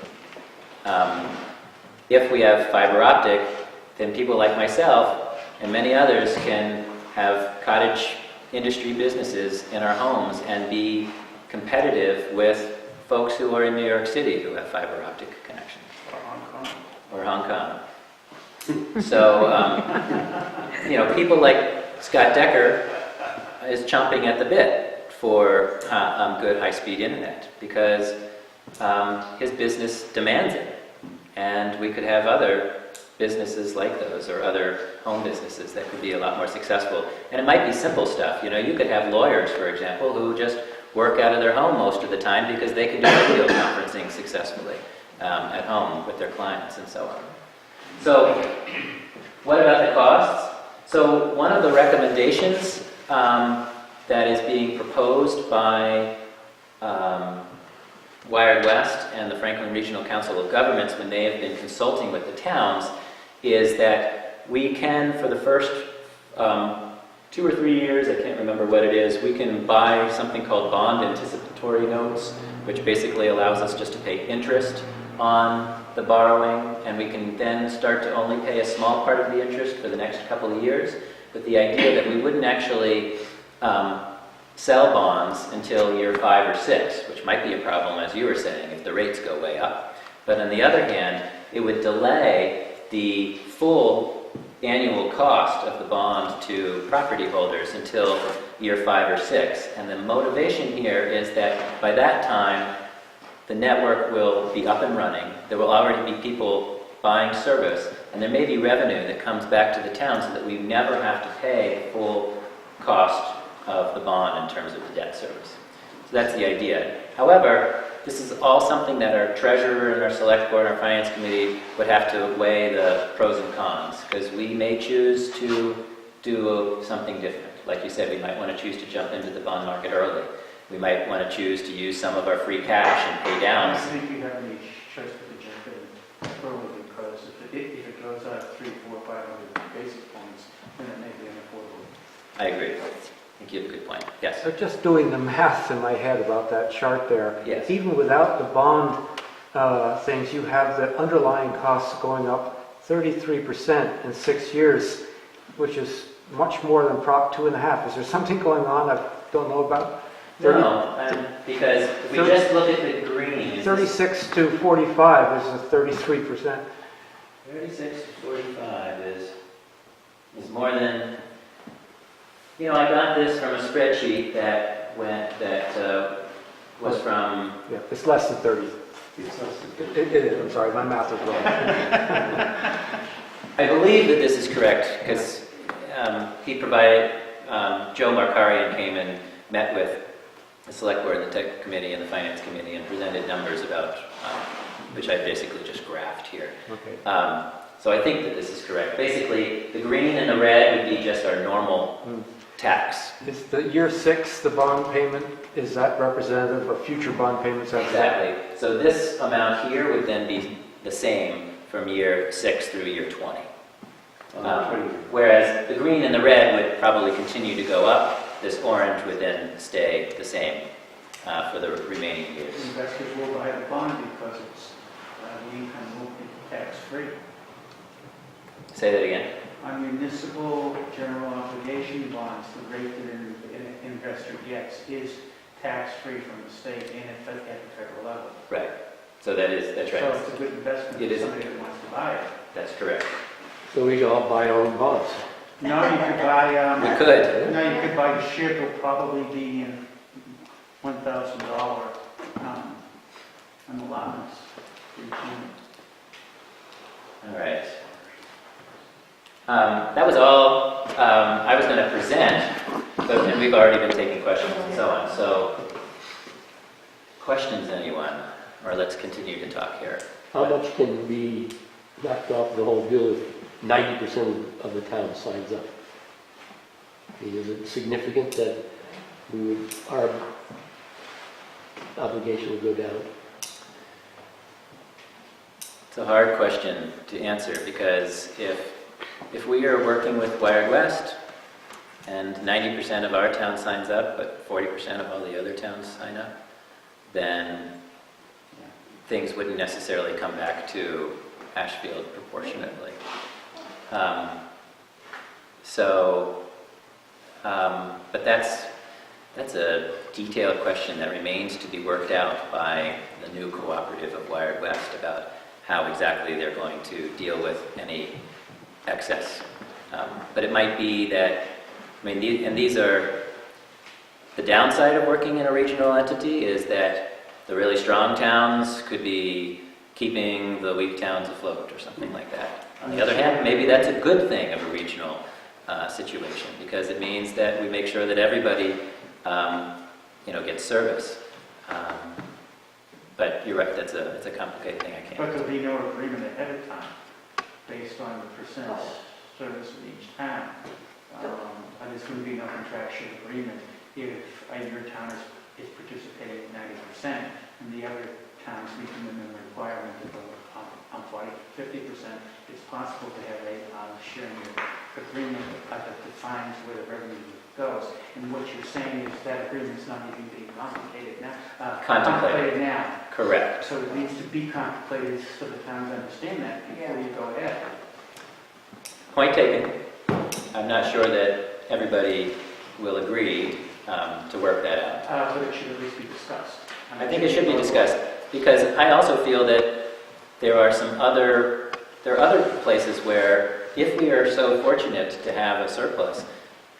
If we have fiber optic, then people like myself and many others can have cottage industry businesses in our homes and be competitive with folks who are in New York City who have fiber optic connections. Or Hong Kong. Or Hong Kong. So, people like Scott Decker is chomping at the bit for good high-speed internet because his business demands it. And we could have other businesses like those or other home businesses that could be a lot more successful. And it might be simple stuff. You could have lawyers, for example, who just work out of their home most of the time because they can do video conferencing successfully at home with their clients and so on. So, what about the costs? So, one of the recommendations that is being proposed by Wired West and the Franklin Regional Council of Governments when they have been consulting with the towns is that we can, for the first 2 or 3 years, I can't remember what it is, we can buy something called bond anticipatory notes, which basically allows us just to pay interest on the borrowing, and we can then start to only pay a small part of the interest for the next couple of years, with the idea that we wouldn't actually sell bonds until year 5 or 6, which might be a problem, as you were saying, if the rates go way up. But on the other hand, it would delay the full annual cost of the bond to property holders until year 5 or 6. And the motivation here is that by that time, the network will be up and running. There will already be people buying service, and there may be revenue that comes back to the town so that we never have to pay the full cost of the bond in terms of the debt service. So that's the idea. However, this is all something that our treasurer and our select board and our finance committee would have to weigh the pros and cons, because we may choose to do something different. Like you said, we might want to choose to jump into the bond market early. We might want to choose to use some of our free cash and pay down. I don't think you have any choice but to jump in early, because if it goes up 300, 400, 500 basis points, then it may be unaffordable. I agree. I think you have a good point. Yes? So just doing the math in my head about that chart there. Yes. Even without the bond things, you have the underlying costs going up 33% in 6 years, which is much more than Prop 2.5. Is there something going on I don't know about? No, because if we just look at the green... 36 to 45 is a 33%. 36 to 45 is more than... I got this from a spreadsheet that was from... Yeah, it's less than 30. It is. I'm sorry, my math is wrong. I believe that this is correct, because he provided... Joe Markarian came and met with the select board, the tech committee, and the finance committee, and presented numbers about, which I basically just graphed here. Okay. So I think that this is correct. Basically, the green and the red would be just our normal tax. Is the year 6, the bond payment, is that representative of future bond payments after that? Exactly. So this amount here would then be the same from year 6 through year 20. Whereas the green and the red would probably continue to go up. This orange would then stay the same for the remaining years. Investors will buy the bond because it's the income will be tax-free. Say that again. On municipal general obligation bonds, the rate that an investor gets is tax-free from the state and at the federal level. Right. So that's right. So it's a good investment It for is. somebody that wants to buy it. That's correct. So we should all buy our own bonds. No, you could buy, We could. no, you could buy the share, it'll probably be in $1,000 an allowance. All right. That was all I was going to present, and we've already been taking questions and so on. So, questions, anyone? Or let's continue to talk here. How much can be knocked off the whole deal if 90% of the town signs up? I mean, is it significant that our obligation would go down? It's a hard question to answer, because if we are working with Wired West and 90% of our town signs up, but 40% of all the other towns sign up, then things wouldn't necessarily come back to Ashfield proportionately. But that's a detailed question that remains to be worked out by the new cooperative of Wired West about how exactly they're going to deal with any excess. But it might be that, and these are, the downside of working in a regional entity is that the really strong towns could be keeping the weak towns afloat or something like that. On the other hand, maybe that's a good thing of a regional situation, because it means that we make sure that everybody, gets service. But you're right, it's a complicated thing. I can't. But there'll be no agreement ahead of time based on the percent service of each town. There's going to be no contractual agreement if your town is participating at 90% and the other towns meet the minimum requirement to go on 50%. It's possible to have a sharing agreement that defines where the revenue goes. And what you're saying is that agreement's not even being contemplated now. Contemplated now. Correct. So it needs to be contemplated so the towns understand that before you go ahead. Point taken. I'm not sure that everybody will agree to work that out. But it should at least be discussed. I think it should be discussed, because I also feel that there are other places where, if we are so fortunate to have a surplus,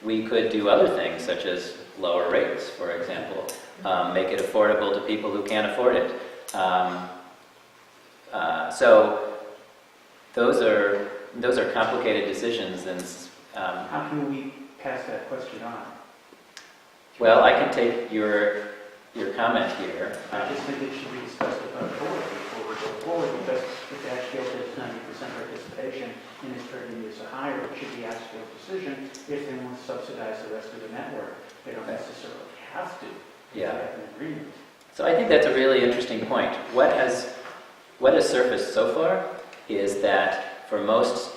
we could do other things, such as lower rates, for example, make it affordable to people who can't afford it. So those are complicated decisions, and How can we pass that question on? well, I can take your comment here. I just think it should be discussed with our board before we go forward, because if Ashfield has 90% participation and its revenues are higher, it should be Ashfield's decision. If they want to subsidize the rest of the network, they don't necessarily have to. Yeah. They have an agreement. So I think that's a really interesting point. What has surfaced so far is that for most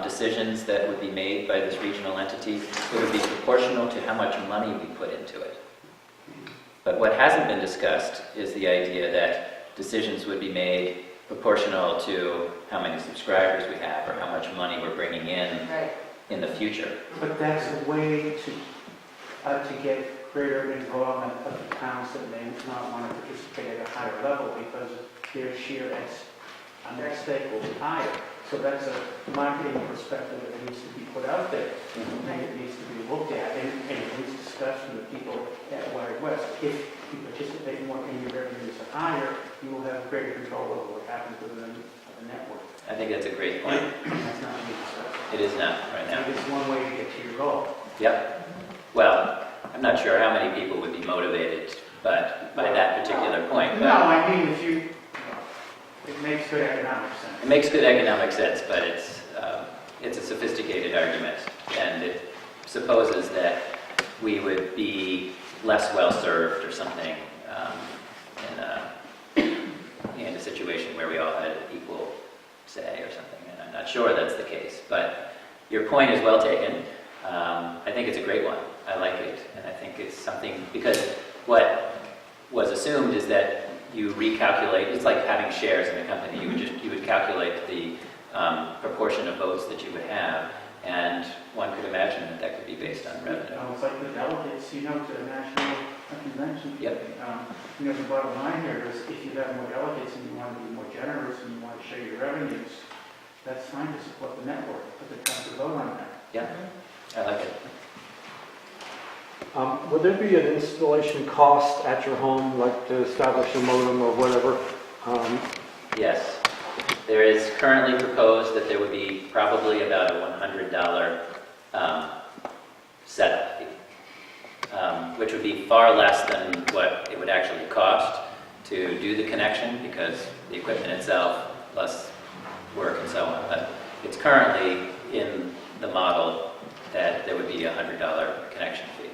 decisions that would be made by this regional entity, it would be proportional to how much money we put into it. But what hasn't been discussed is the idea that decisions would be made proportional to how many subscribers we have or how much money we're bringing in the future. But that's a way to get greater involvement of the towns that may not want to participate at a higher level because their share on that stake will be higher. So that's a marketing perspective that needs to be put out there, and it needs to be looked at, and it needs discussion with people at Wired West. If you participate more and your revenues are higher, you will have greater control over what happens within the network. I think that's a great point. That's not being discussed. It is not right now. It's one way to get to your goal. Yep. Well, I'm not sure how many people would be motivated by that particular point. No, But I mean, it makes good economic sense. it makes good economic sense, but it's a sophisticated argument, and it supposes that we would be less well-served or something in a situation where we all had equal say or something, and I'm not sure that's the case. But your point is well taken. I think it's a great one. I like it, and I think it's something, because what was assumed is that you recalculate, it's like having shares in a company. You would calculate the proportion of votes that you would have, and one could imagine that could be based on revenue. It's like the delegates, to the national convention. Yep. The bottom line here is if you have more delegates and you want to be more generous and you want to share your revenues, that's fine to support the network, but they have to vote on that. Yeah, I like it. Would there be an installation cost at your home, like to establish a modem or whatever? Yes. There is currently proposed that there would be probably about a $100 setup fee, which would be far less than what it would actually cost to do the connection, because the equipment itself, plus work and so on. But it's currently in the model that there would be a $100 connection fee.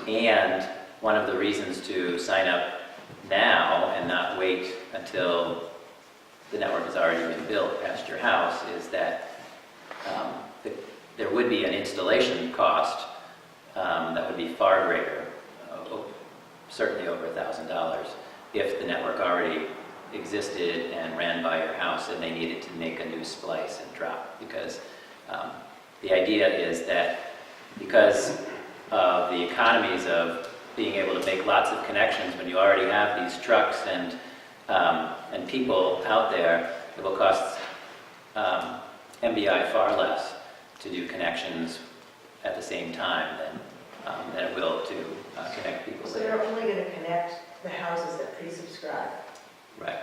And one of the reasons to sign up now and not wait until the network has already been built past your house is that there would be an installation cost that would be far greater, certainly over $1,000, if the network already existed and ran by your house and they needed to make a new splice and drop. Because the idea is that because of the economies of being able to make lots of connections when you already have these trucks and people out there, it will cost MBI far less to do connections at the same time than it will to connect people So later. they're only going to connect the houses that pre-subscribe. Right.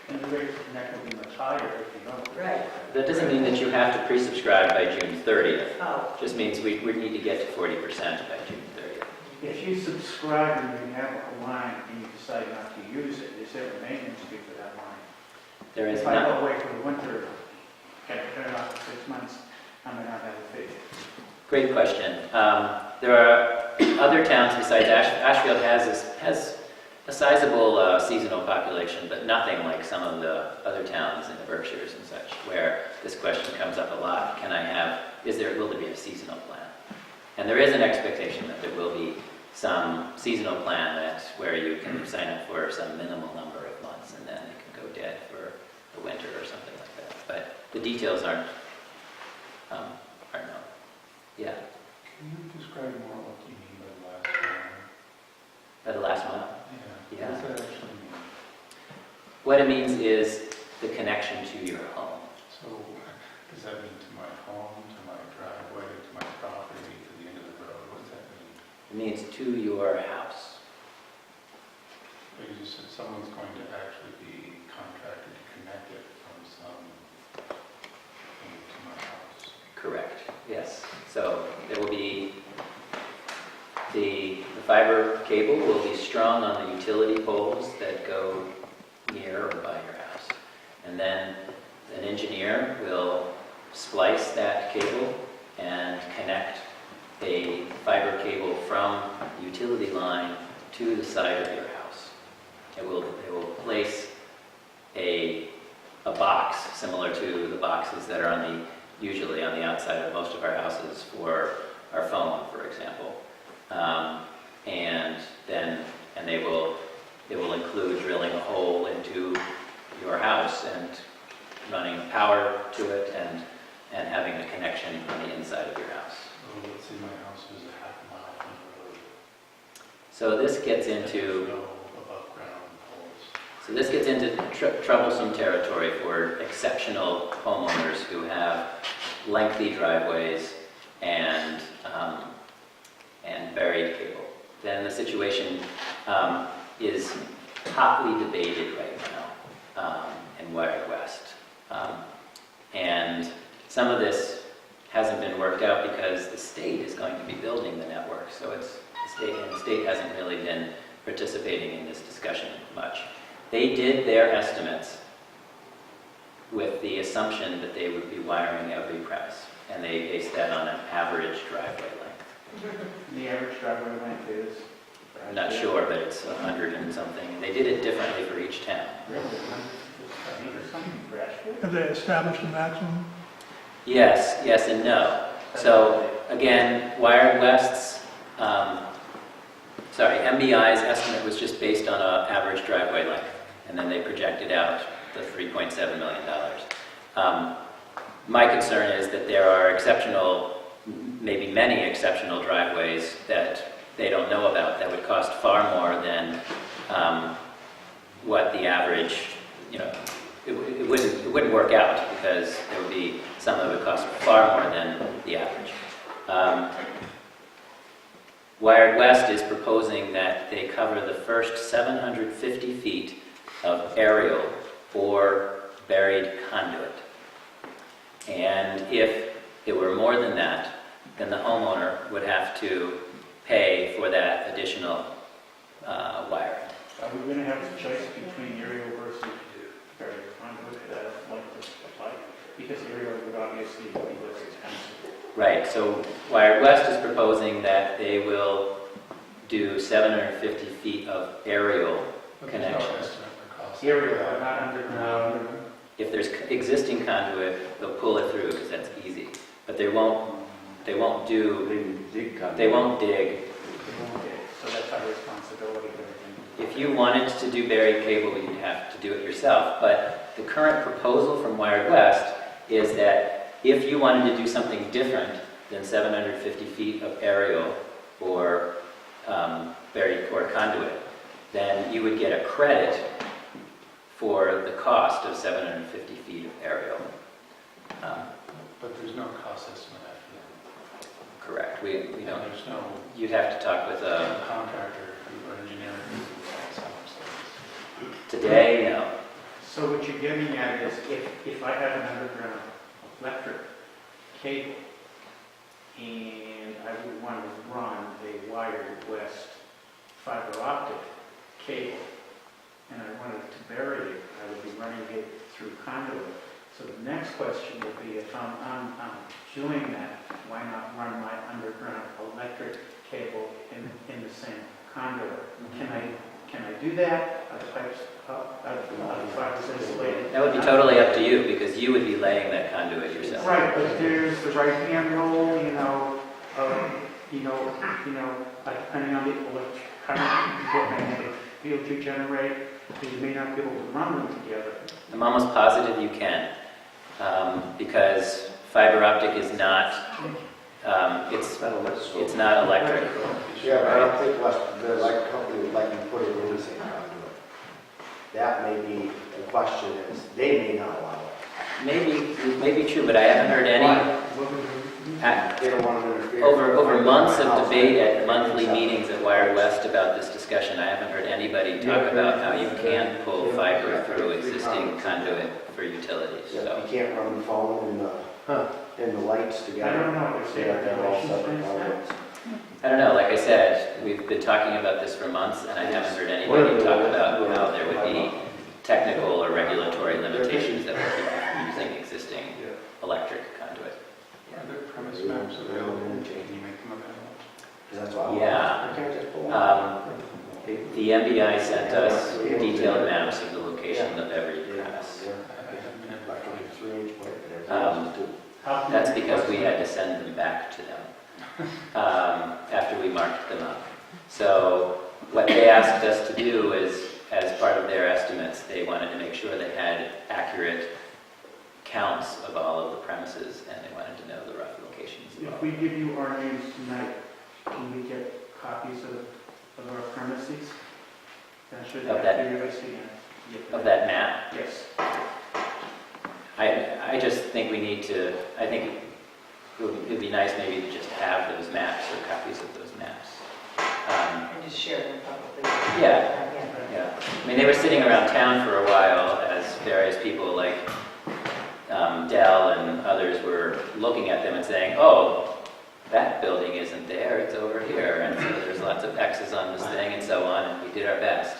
And the rate to connect will be much higher if you don't. Right. That doesn't mean that you have to pre-subscribe by June 30th. Oh, Just means we need to get to 40% by June 30th. If you subscribe and you have a line and you decide not to use it, is there a maintenance fee for that line? There is If I not. go away for the winter, get it turned off for 6 months, I may not have a fee. Great question. There are other towns besides Ashfield has a sizable seasonal population, but nothing like some of the other towns in the Berkshires and such, where this question comes up a lot. Will there be a seasonal plan? And there is an expectation that there will be some seasonal plan where you can sign up for some minimal number of months and then it can go dead for the winter or something like that. But the details aren't known. Yeah. Can you describe more what you mean by the last mile? By the last mile. Yeah. What does that actually mean? What it means is the connection to your home. So does that mean to my home, to my driveway, to my property, to the end of the road? What does that mean? It means to your house. But you just said someone's going to actually be contracted to connect it from some thing to my house. Correct. Yes. So there will be the fiber cable will be strung on the utility poles that go near or by your house. And then an engineer will splice that cable and connect a fiber cable from the utility line to the side of your house. It will place a box similar to the boxes that are usually on the outside of most of our houses for our phone, for example. And it will include drilling a hole into your house and running power to it and having a connection on the inside of your house. So let's say my house is a half mile from the road. So this gets into No above ground poles. So this gets into troublesome territory for exceptional homeowners who have lengthy driveways and buried cable. Then the situation is hotly debated right now in Wired West. And some of this hasn't been worked out because the state is going to be building the network. So the state hasn't really been participating in this discussion much. They did their estimates with the assumption that they would be wiring every premise, and they based that on an average driveway length. The average driveway length is? I'm not sure, but it's 100 and something. They did it differently for each town. Really? Or something for Ashfield? Have they established a maximum? Yes and no. So again, Wired West's, MBI's estimate was just based on an average driveway length, and then they projected out the $3.7 million. My concern is that there are exceptional, maybe many exceptional driveways that they don't know about that would cost far more than what the average, it wouldn't work out because there would be some that would cost far more than the average. Wired West is proposing that they cover the first 750 feet of aerial or buried conduit. And if it were more than that, then the homeowner would have to pay for that additional wiring. Are we going to have a choice between aerial versus buried conduit like this apply? Because aerial would obviously be less expensive. Right, so Wired West is proposing that they will do 750 feet of aerial connections. No estimate for cost. Aerial, not underground. If there's existing conduit, they'll pull it through because that's easy. But they won't dig. Okay, so that's our responsibility. If you wanted to do buried cable, you'd have to do it yourself. But the current proposal from Wired West is that if you wanted to do something different than 750 feet of aerial or buried core conduit, then you would get a credit for the cost of 750 feet of aerial. But there's no cost estimate after that. Correct. We don't. There's no You'd have to talk with contractor or engineer who decides how much that is. today. No. So what you're getting at is if I have an underground electric cable and I would want to run a wired west fiber optic cable and I wanted to bury it, I would be running it through conduit. So the next question would be if I'm doing that, why not run my underground electric cable in the same conduit? Can I do that? Are the pipes are the fibers insulated? That would be totally up to you because you would be laying that conduit yourself. Right, but there's the right hand rule, depending on the electric current, magnetic field you generate, you may not be able to run them together. I'm almost positive you can, because fiber optic is not. It's not electric. Yeah, but I don't think the light company would let you put it in the same conduit. That may be, the question is, they may not allow it. Maybe true, but I haven't heard any. They don't want to interfere. Over months of debate at monthly meetings at Wired West about this discussion, I haven't heard anybody talk about how you can pull fiber through existing conduit for utilities. Yeah, So you can't run the phone and the lights together. I don't know if Yeah, they're all regulations separate against that. conduits. I don't know. Like I said, we've been talking about this for months, and I haven't heard anybody talk about how there would be technical or regulatory limitations that would keep you from using existing electric conduit. Are there premise maps available? Can you make them available? 'Cause that's what Yeah. The MBI sent us detailed maps of the location of every premise. I haven't been able to Like a 3-inch pipe and Um, everything else too. That's because we had to send them back to them after we marked them up. So what they asked us to do is, as part of their estimates, they wanted to make sure they had accurate counts of all of the premises, and they wanted to know the rough locations of all. If we give you our names tonight, can we get copies of our premises? That should Of that- be us again. Of that map, Yes. I just think we need to, I think it'd be nice maybe to just have those maps or copies of those maps. And just share them publicly. Yeah. Yeah, I mean, they were sitting around town for a while as various people like Dell and others were looking at them and saying, oh, that building isn't there, it's over here. And so there's lots of X's on this thing and so on, and we did our best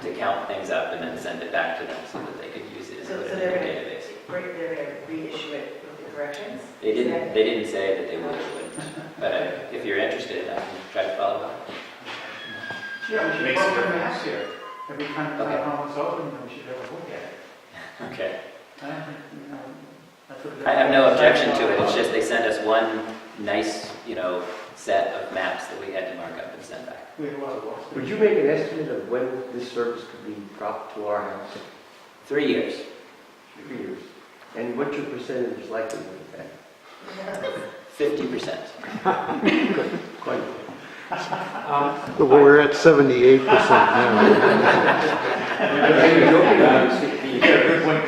to count things up and then send it back to them so that they could use it and So put it in they're their going database. they're going to reissue it with the corrections? They didn't say that they would or wouldn't, but if you're interested, I can try to follow up. Yeah, we should Makes put a our difference. maps here. Every time the Okay. town is open, we should have a look at it. Okay. That's what I have no objection to it, it's just they sent us one nice, set of maps that we had to mark up and send back. We have a lot of walks. Would you make an estimate of when this service could be brought to our house? 3 years. 3 years. And what's your percentage likelihood of that? 50%. Quite. But we're at 78% now. Good point.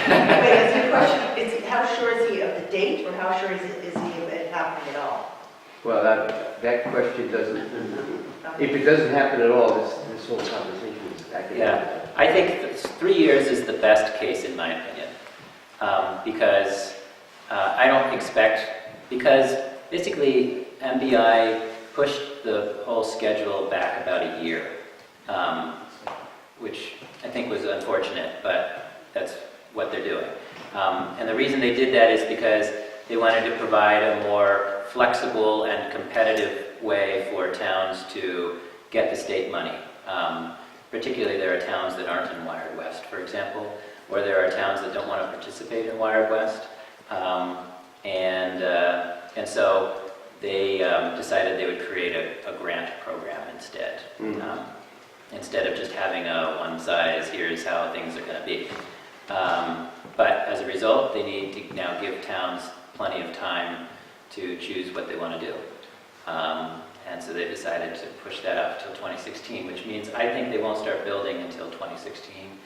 Wait, is your question, how sure is he of the date, or how sure is he of it happening at all? Well, that question doesn't, if it doesn't happen at all, this whole conversation is academic. Yeah, I think 3 years is the best case in my opinion, because I don't expect, because basically MBI pushed the whole schedule back about a year, which I think was unfortunate, but that's what they're doing. And the reason they did that is because they wanted to provide a more flexible and competitive way for towns to get the state money. Particularly there are towns that aren't in Wired West, for example, or there are towns that don't want to participate in Wired West. And so they decided they would create a grant program instead. Instead of just having a one size, here's how things are going to be. But as a result, they need to now give towns plenty of time to choose what they want to do. And so they decided to push that up till 2016, which means I think they won't start building until 2016.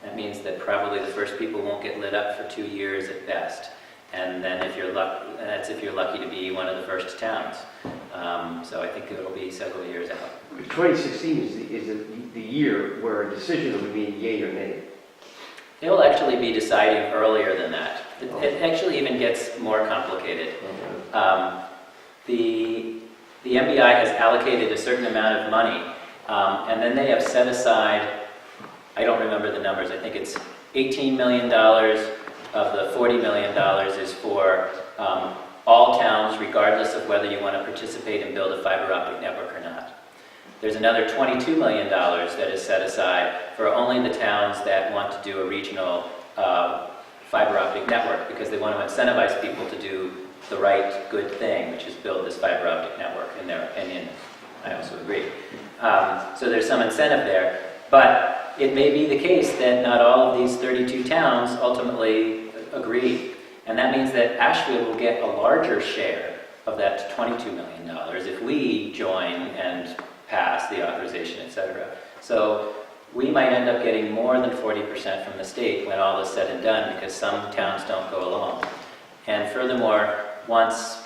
That means that probably the first people won't get lit up for 2 years at best. And then if you're that's if you're lucky to be one of the first towns. So I think it'll be several years out. 2016 is the year where a decision will be made, yea or nay. It'll actually be deciding earlier than that. It actually even gets more complicated. The MBI has allocated a certain amount of money, and then they have set aside, I don't remember the numbers, I think it's $18 million of the $40 million is for all towns, regardless of whether you want to participate and build a fiber optic network or not. There's another $22 million that is set aside for only the towns that want to do a regional fiber optic network, because they want to incentivize people to do the right, good thing, which is build this fiber optic network, in their opinion. I also agree. So there's some incentive there, but it may be the case that not all of these 32 towns ultimately agree. And that means that Ashfield will get a larger share of that $22 million if we join and pass the authorization, etc. So we might end up getting more than 40% from the state when all is said and done, because some towns don't go along. And furthermore, once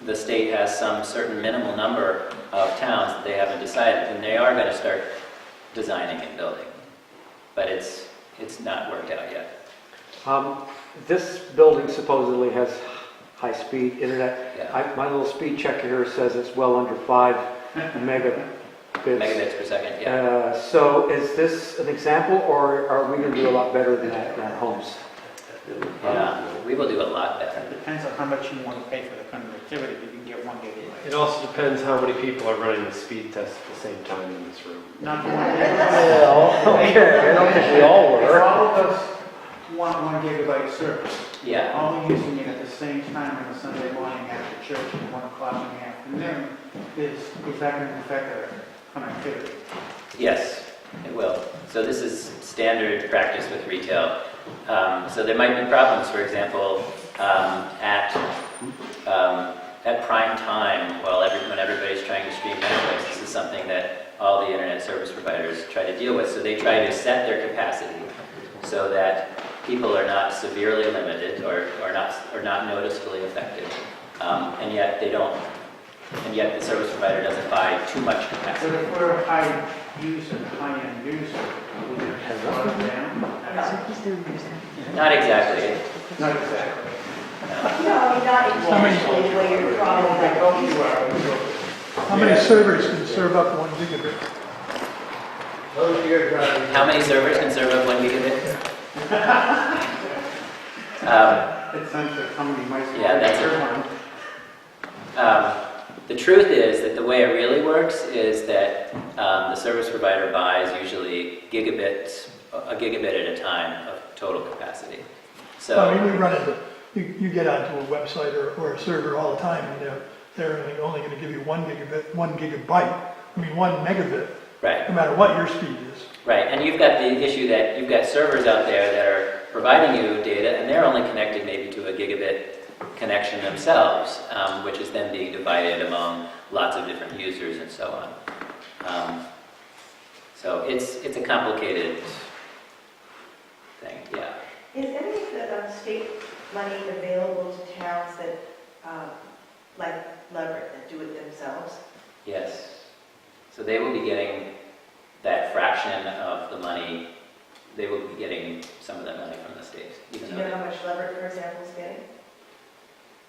the state has some certain minimal number of towns that they haven't decided, then they are going to start designing and building. But it's not worked out yet. This building supposedly has high-speed internet. Yeah. My little speed checker here says it's well under 5 megabits. Megabits per second, yeah. So is this an example, or are we going to do a lot better than that in our homes? We will do a lot better. It depends on how much you want to pay for the connectivity. You can get 1 gigabyte. It also depends how many people are running the speed test at the same time in this room. Not 1 Well, okay, I don't think we all If were. all of us want 1 gigabyte service, Yeah. all using it at the same time on a Sunday morning after church at 1 o'clock in the afternoon, is that going to affect our connectivity? Yes, it will. So this is standard practice with retail. So there might be problems, for example, at prime time, when everybody's trying to stream Netflix. This is something that all the internet service providers try to deal with. So they try to set their capacity so that people are not severely limited or not noticeably affected, and yet they don't. And yet the service provider doesn't buy too much But capacity. if we're a high-end user, would it have watered down? Not exactly. Not exactly. No, not intentionally, the way you're drawing I that. hope you are. How many servers can serve up 1 gigabit? Those years are. How many servers can serve up 1 gigabit? It's sensitive, how many mice. Yeah, that's one. The truth is that the way it really works is that the service provider buys usually a gigabit at a time of total capacity. I mean, So, we run into, you get onto a website or a server all the time, and they're only going to give you 1 megabit, right, no matter what your speed is. right. And you've got the issue that you've got servers out there that are providing you data, and they're only connected maybe to a gigabit connection themselves, which is then being divided among lots of different users and so on. So it's a complicated thing, yeah. Is any of the state money available to towns that, like Leverett, that do it themselves? Yes. So they will be getting that fraction of the money, they will be getting some of that money from the state. Do even you though know how much Leverett, for example, is getting?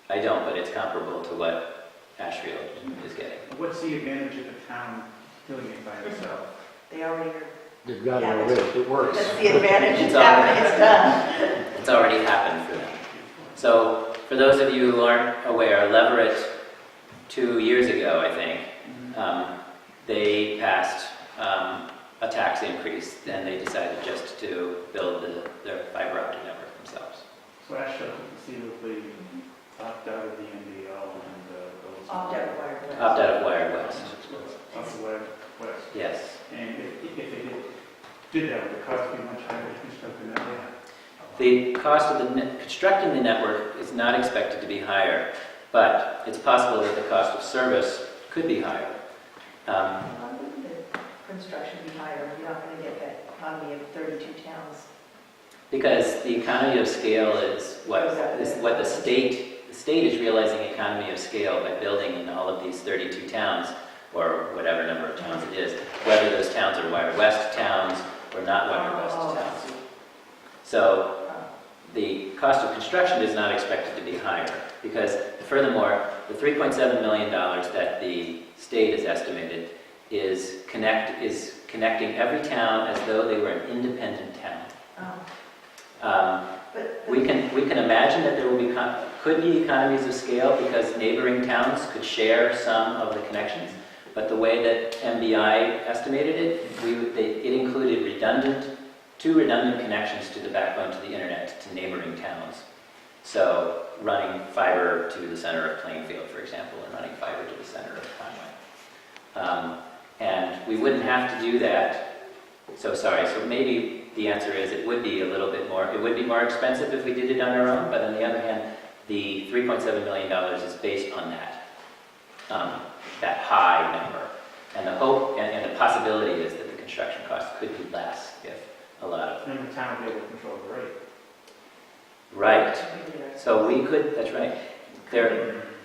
I don't, but it's comparable to what Ashfield is getting. What's the advantage of the town doing it by itself? They already are. They've got it already. It works. That's the advantage, it's happening, it's done. It's already happened for them. So for those of you who aren't aware, Leverett, 2 years ago, I think, they passed a tax increase, and they decided just to build their fiber optic network themselves. So Ashfield could conceivably opt out of the NBL and those. Opt out of Wired West. Opt out of Wired West. Opt of Wired West. Yes. And if they did that, would the cost be much higher to construct the network? The cost of constructing the network is not expected to be higher, but it's possible that the cost of service could be higher. Why wouldn't the construction be higher? You're not going to get that economy of 32 towns? Because the economy of scale is what the state is realizing economy of scale by building in all of these 32 towns, or whatever number of towns it is, whether those towns are Wired West towns or not Wired West towns. So the cost of construction is not expected to be higher, because furthermore, the $3.7 million that the state has estimated is connecting every town as though they were an independent town. We can imagine that there could be economies of scale because neighboring towns could share some of the connections, but the way that MBI estimated it, it included two redundant connections to the backbone to the internet to neighboring towns. So running fiber to the center of Plainfield, for example, and running fiber to the center of Conway. And we wouldn't have to do that. So maybe the answer is it would be a little bit more, it would be more expensive if we did it on our own, but on the other hand, the $3.7 million is based on that high number. And the hope and the possibility is that the construction cost could be less if a lot of... And the town will be able to control the rate. Right. So we could, that's right.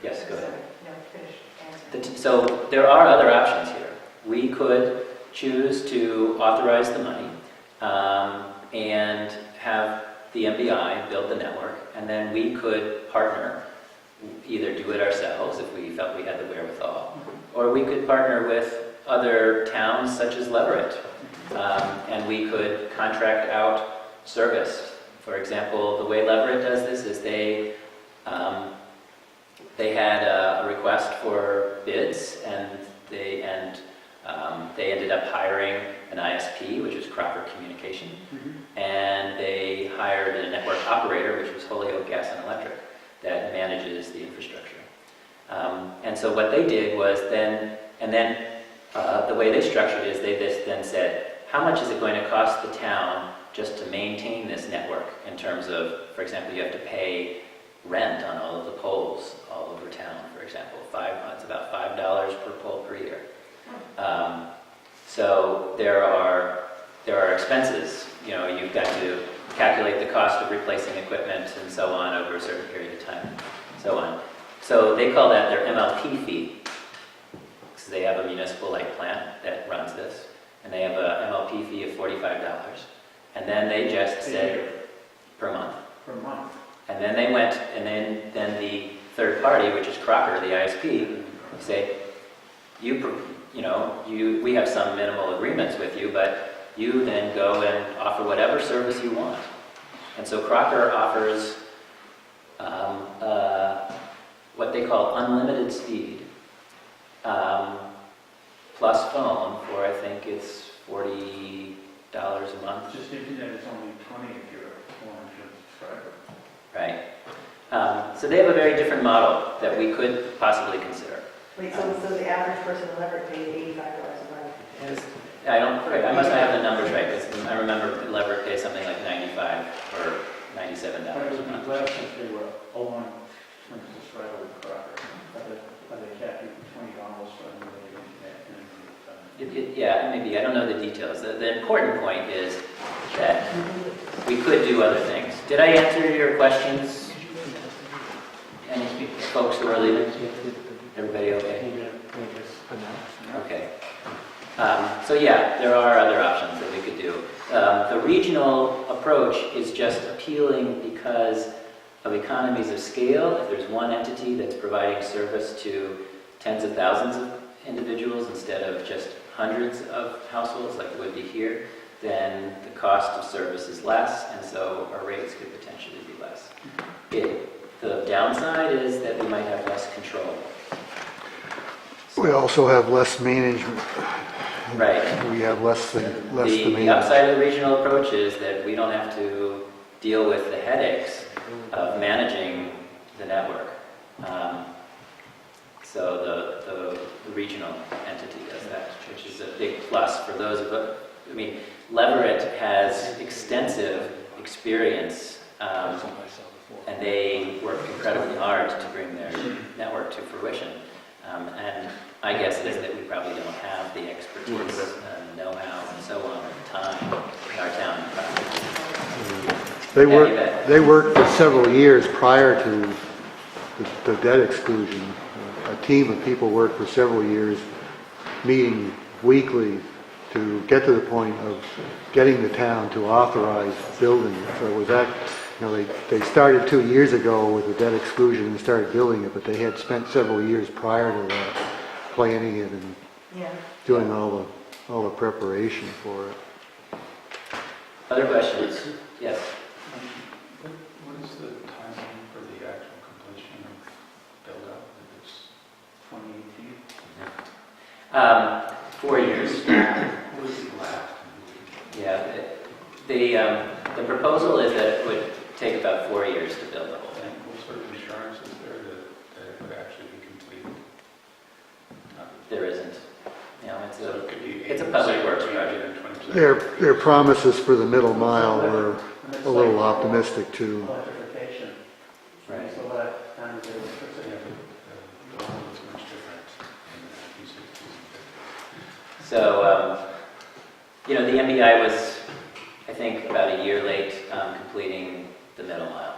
Yes, go ahead. No, finish. So there are other options here. We could choose to authorize the money and have the MBI build the network, and then we could partner, either do it ourselves if we felt we had the wherewithal, or we could partner with other towns such as Leverett, and we could contract out service. For example, the way Leverett does this is they had a request for bids, and they ended up hiring an ISP, which was Crocker Communication, and they hired a network operator, which was Holyoke Gas and Electric, that manages the infrastructure. And so what they did was then the way they structured it is they then said, how much is it going to cost the town just to maintain this network in terms of, for example, you have to pay rent on all of the poles all over town, for example. It's about $5 per pole per year. So there are expenses. You know, you've got to calculate the cost of replacing equipment and so on over a certain period of time, so on. So they call that their MLP fee, because they have a municipal light plant that runs this, and they have a MLP fee of $45. And then they just said per month. Per month. And then they went, and then the third party, which is Crocker, the ISP, say, we have some minimal agreements with you, but you then go and offer whatever service you want. And so Crocker offers what they call unlimited speed, plus phone for, I think it's $40 a month. Just internet is only 20 if you're a 400 subscriber. Right. So they have a very different model that we could possibly consider. Wait, so the average person in Leverett pays $85 a month? I must not have the numbers right, because I remember Leverett pays something like $95 or $97 But it a would month. be less if they were a one subscriber with Crocker. But they cap you $20 for unlimited internet. Yeah, maybe. I don't know the details. The important point is that we could do other things. Did I answer your questions? Any folks who are leaving? Everybody okay? Okay. So yeah, there are other options that we could do. The regional approach is just appealing because of economies of scale. If there's one entity that's providing service to tens of thousands of individuals instead of just hundreds of households like it would be here, then the cost of service is less, and so our rates could potentially be less. The downside is that we might have less control. We also have less management. Right. We have less to The manage. upside of the regional approach is that we don't have to deal with the headaches of managing the network. So the regional entity does that, which is a big plus for those of us. I mean, Leverett has extensive experience, and they work incredibly hard to bring their network to fruition. And I guess is that we probably don't have the expertise and know-how and so on at the time in our town. They Yeah, you worked, bet. they worked for several years prior to the debt exclusion. A team of people worked for several years, meeting weekly to get to the point of getting the town to authorize building it. So it was that, they started 2 years ago with the debt exclusion and started building it, but they had spent several years prior to that planning it and Yeah. doing all the preparation for it. Other questions? Yes. What is the timeline for the actual completion of build-out? If it's 2018. 4 years. what is the last? Yeah, the proposal is that it would take about 4 years to build the whole thing. And what sort of insurance is there that it would actually be completed? There isn't. So it could be It's a public works 80% project. and 20%. Their promises for the middle mile were a little optimistic too. Electrification. Right. So that time is electricity. Yeah, but the law is much different in the 1960s and 50s. So, the MBI was, I think, about a year late completing the middle mile,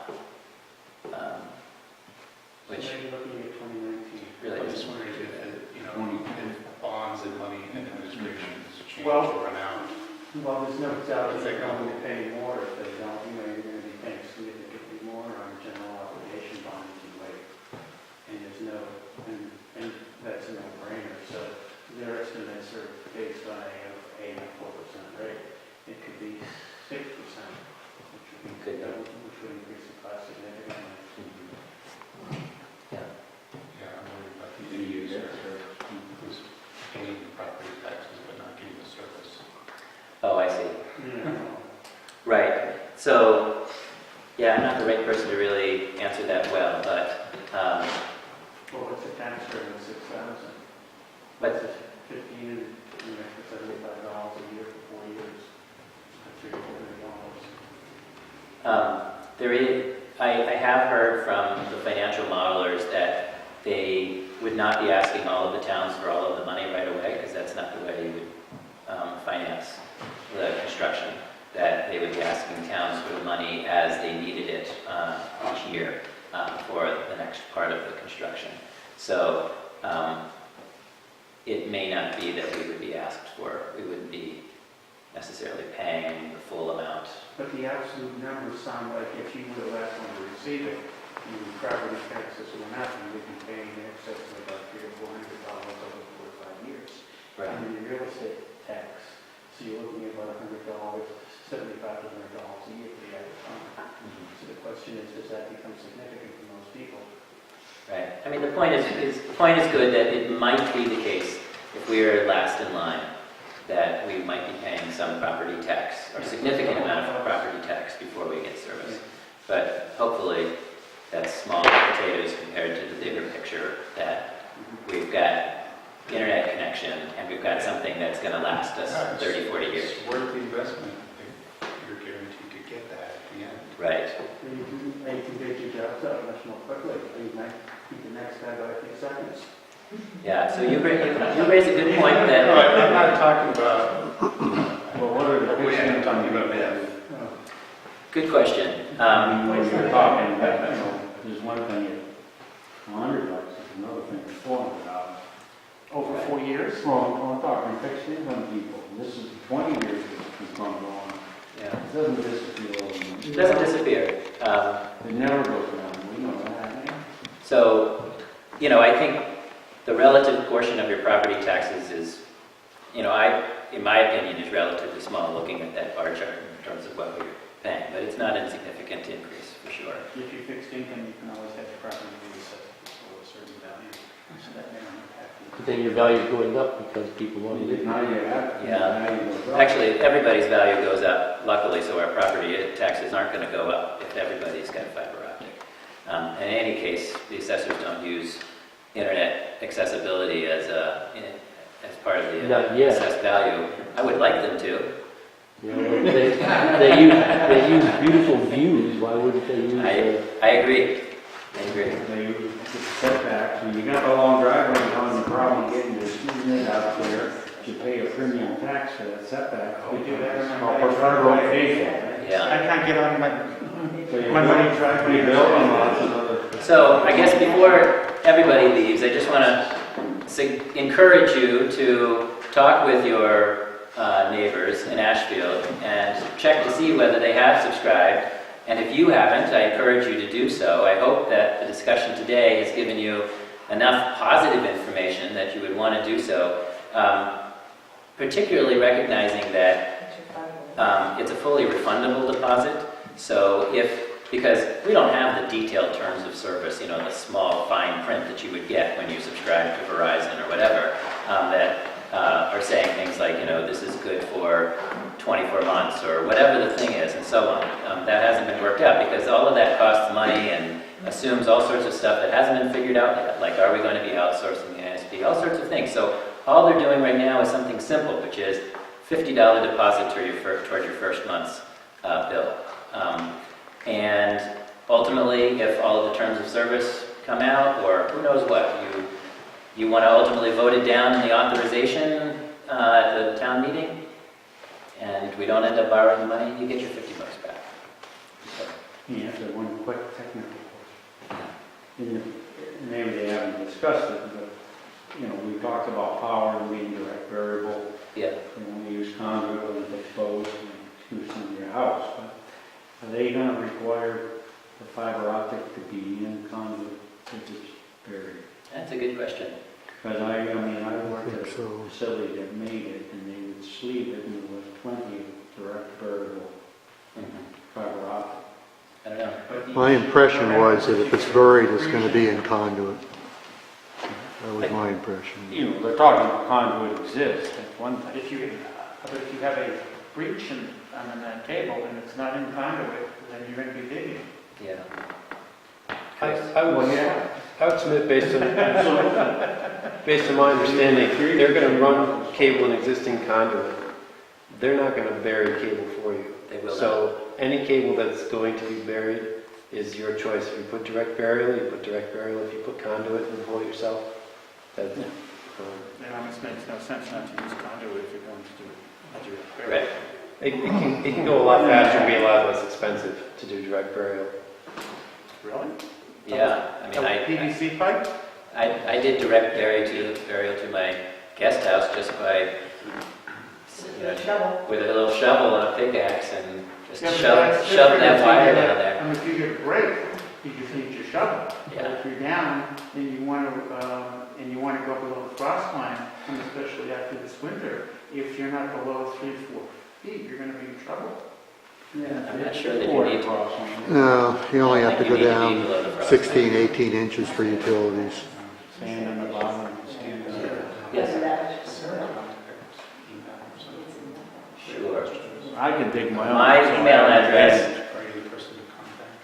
which So maybe looking at 2019. really I'm just isn't. wondering if bonds and money and administrations change Well- or run out. Well, there's no doubt that they're going to pay more if they don't, you're going to be paying significantly more on general obligation bonds and wait. And there's no, and that's a no-brainer. So their estimates are based on a 4% rate. It could be 6%, Could be. which would increase the cost significantly. Yeah. Yeah, I'm worried about the end user who's paying the property taxes but not getting the service. Oh, I see. Yeah. Right. So, yeah, I'm not the right person to really answer that well, but Well, what's the tax rate of 6,000? but 15, for $75 a year for 4 years. That's $300. there is, I have heard from the financial modelers that they would not be asking all of the towns for all of the money right away, because that's not the way you would finance the construction. That they would be asking towns for the money as they needed it each year for the next part of the construction. So it may not be that we would be asked for, we wouldn't be necessarily paying the full amount. But the absolute numbers sound like if you were the last one to receive it, your property taxes went up, and you'd be paying in excess of about $300 or $400 over 4 or 5 years. Right. And then your real estate tax, so you're looking at about $100, $75 to $100 a year for the average home. So the question is, does that become significant for most people? Right. I mean, the point is good that it might be the case if we are last in line that we might be paying some property tax or significant amount of property tax before we get service. But hopefully that's small potatoes compared to the bigger picture that we've got internet connection and we've got something that's going to last us 30, 40 years. It's worth the investment if you're guaranteed to get that at the end. Right. And you can get your jobs out much more quickly. You might beat the next guy by a few seconds. Yeah. So you raise a good point No, that. I'm not talking about, Well, what are the what we're percent talking on about the now. Good question. when you're talking, there's one thing at $100, there's another thing at $400. Over 4 years? Well, I'm talking fixed income people. This is 20 years it's going on. Yeah. It doesn't disappear. It doesn't disappear. It never goes down. We know that. So, I think the relative portion of your property taxes is, in my opinion, is relatively small looking at that bar chart in terms of what we're paying, but it's not an insignificant increase for sure. If you're fixed income, you can always have your property reassessed for a certain value. So that may not impact you. But then your value is going up because people want to live. Now you have. Yeah. Now you go up. Actually, everybody's value goes up, luckily, so our property taxes aren't going to go up if everybody's got fiber optic. In any case, the assessors don't use internet accessibility as part of the Not yet. assessed value. I would like them to. You know, they use beautiful views. Why wouldn't they use? I agree. I agree. They use setbacks, and you got the long driveway on, the problem getting your student out there, you pay a premium tax for that setback. We do that on my Or preferred driveway. location. Yeah. I can't get on So you my money driveway. build on lots of other. So I guess before everybody leaves, I just want to encourage you to talk with your neighbors in Ashfield and check to see whether they have subscribed. And if you haven't, I encourage you to do so. I hope that the discussion today has given you enough positive information that you would want to do so, particularly recognizing that it's a fully refundable deposit. So because we don't have the detailed terms of service, the small fine print that you would get when you subscribe to Verizon or whatever, that are saying things like, this is good for 24 months or whatever the thing is and so on. That hasn't been worked out because all of that costs money and assumes all sorts of stuff that hasn't been figured out yet. Like, are we going to be outsourcing the ISP? All sorts of things. So all they're doing right now is something simple, which is $50 deposit toward your first month's bill. And ultimately, if all of the terms of service come out, or who knows what, you want to ultimately vote it down in the authorization at the town meeting, and we don't end up borrowing the money, you get your $50 back. So, Yeah, so one quick technical question. Maybe they haven't discussed it, but, we talked about power and being direct variable. yeah. And we use conduit when it's exposed and use in your house. But are they going to require the fiber optic to be in conduit if it's buried? That's a good question. Because I worked at a so. facility that made it, and they would sleeve it, and there was plenty of direct variable fiber optic. I don't know. My impression was that if it's buried, it's going to be in conduit. That was my impression. They're talking about conduit exists, that's one But thing. if you have a breach on that cable and it's not in conduit, then you're going to be digging. Yeah. I would submit based on my understanding, they're going to run cable in existing conduit. They're not going to bury cable for you. They will So any cable that's going to be buried is your choice. If you put direct burial, you put direct burial. If you put conduit and pull it yourself, that's It almost makes no sense not to use conduit if you're going to do it. Right. it can go a lot faster and be a lot less expensive to do direct burial. Really? Yeah. I mean, PVC pipe? I did direct burial to my guest house just by, with a little shovel and a pickaxe and just Yeah, but shove that's different that if wire you get down there. If you get a break, you just need your shovel. Yeah. But if you're down and you want to go below the frost line, and especially after this winter, if you're not below 3-4 feet, you're going to be in trouble. I'm not sure that you need to. No, you only I have to think go you need to be down below the frost 16, 18 inches for utilities. Sand in the bottom, sand in the... Yes. Sure. I can dig my own. My email address, Are you the person to contact?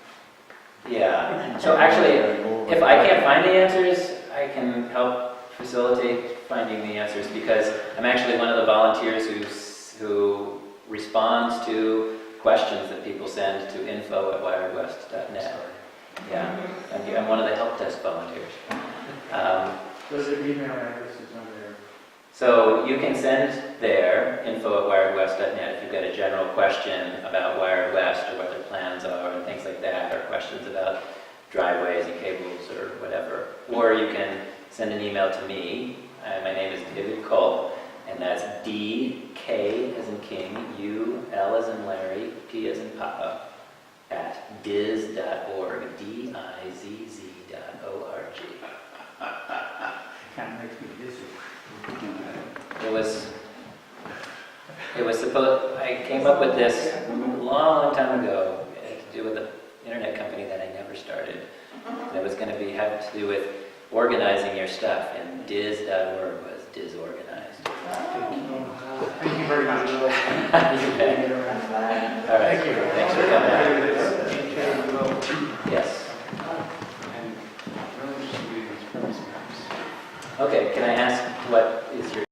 yeah. So actually, if I can't find the answers, I can help facilitate finding the answers because I'm actually one of the volunteers who responds to questions that people send to info@wiredwest.net. Yeah, I'm one of the help desk volunteers. Those are email addresses on there. So you can send there, info@wiredwest.net, if you've got a general question about Wired West or what their plans are and things like that, or questions about driveways and cables or whatever. Or you can send an email to me. My name is David Cole, and that's D-K as in King, U-L as in Larry, P as in Papa, at diz.org, D-I-Z-Z.org. Kind of makes me dizzy. I came up with this a long time ago. It had to do with an internet company that I never started. And it was going to have to do with organizing your stuff, and diz.org was disorganized. Thank you very much. All right, thanks for coming out. Yes. And really just reading these premise maps. Okay, can I ask what is your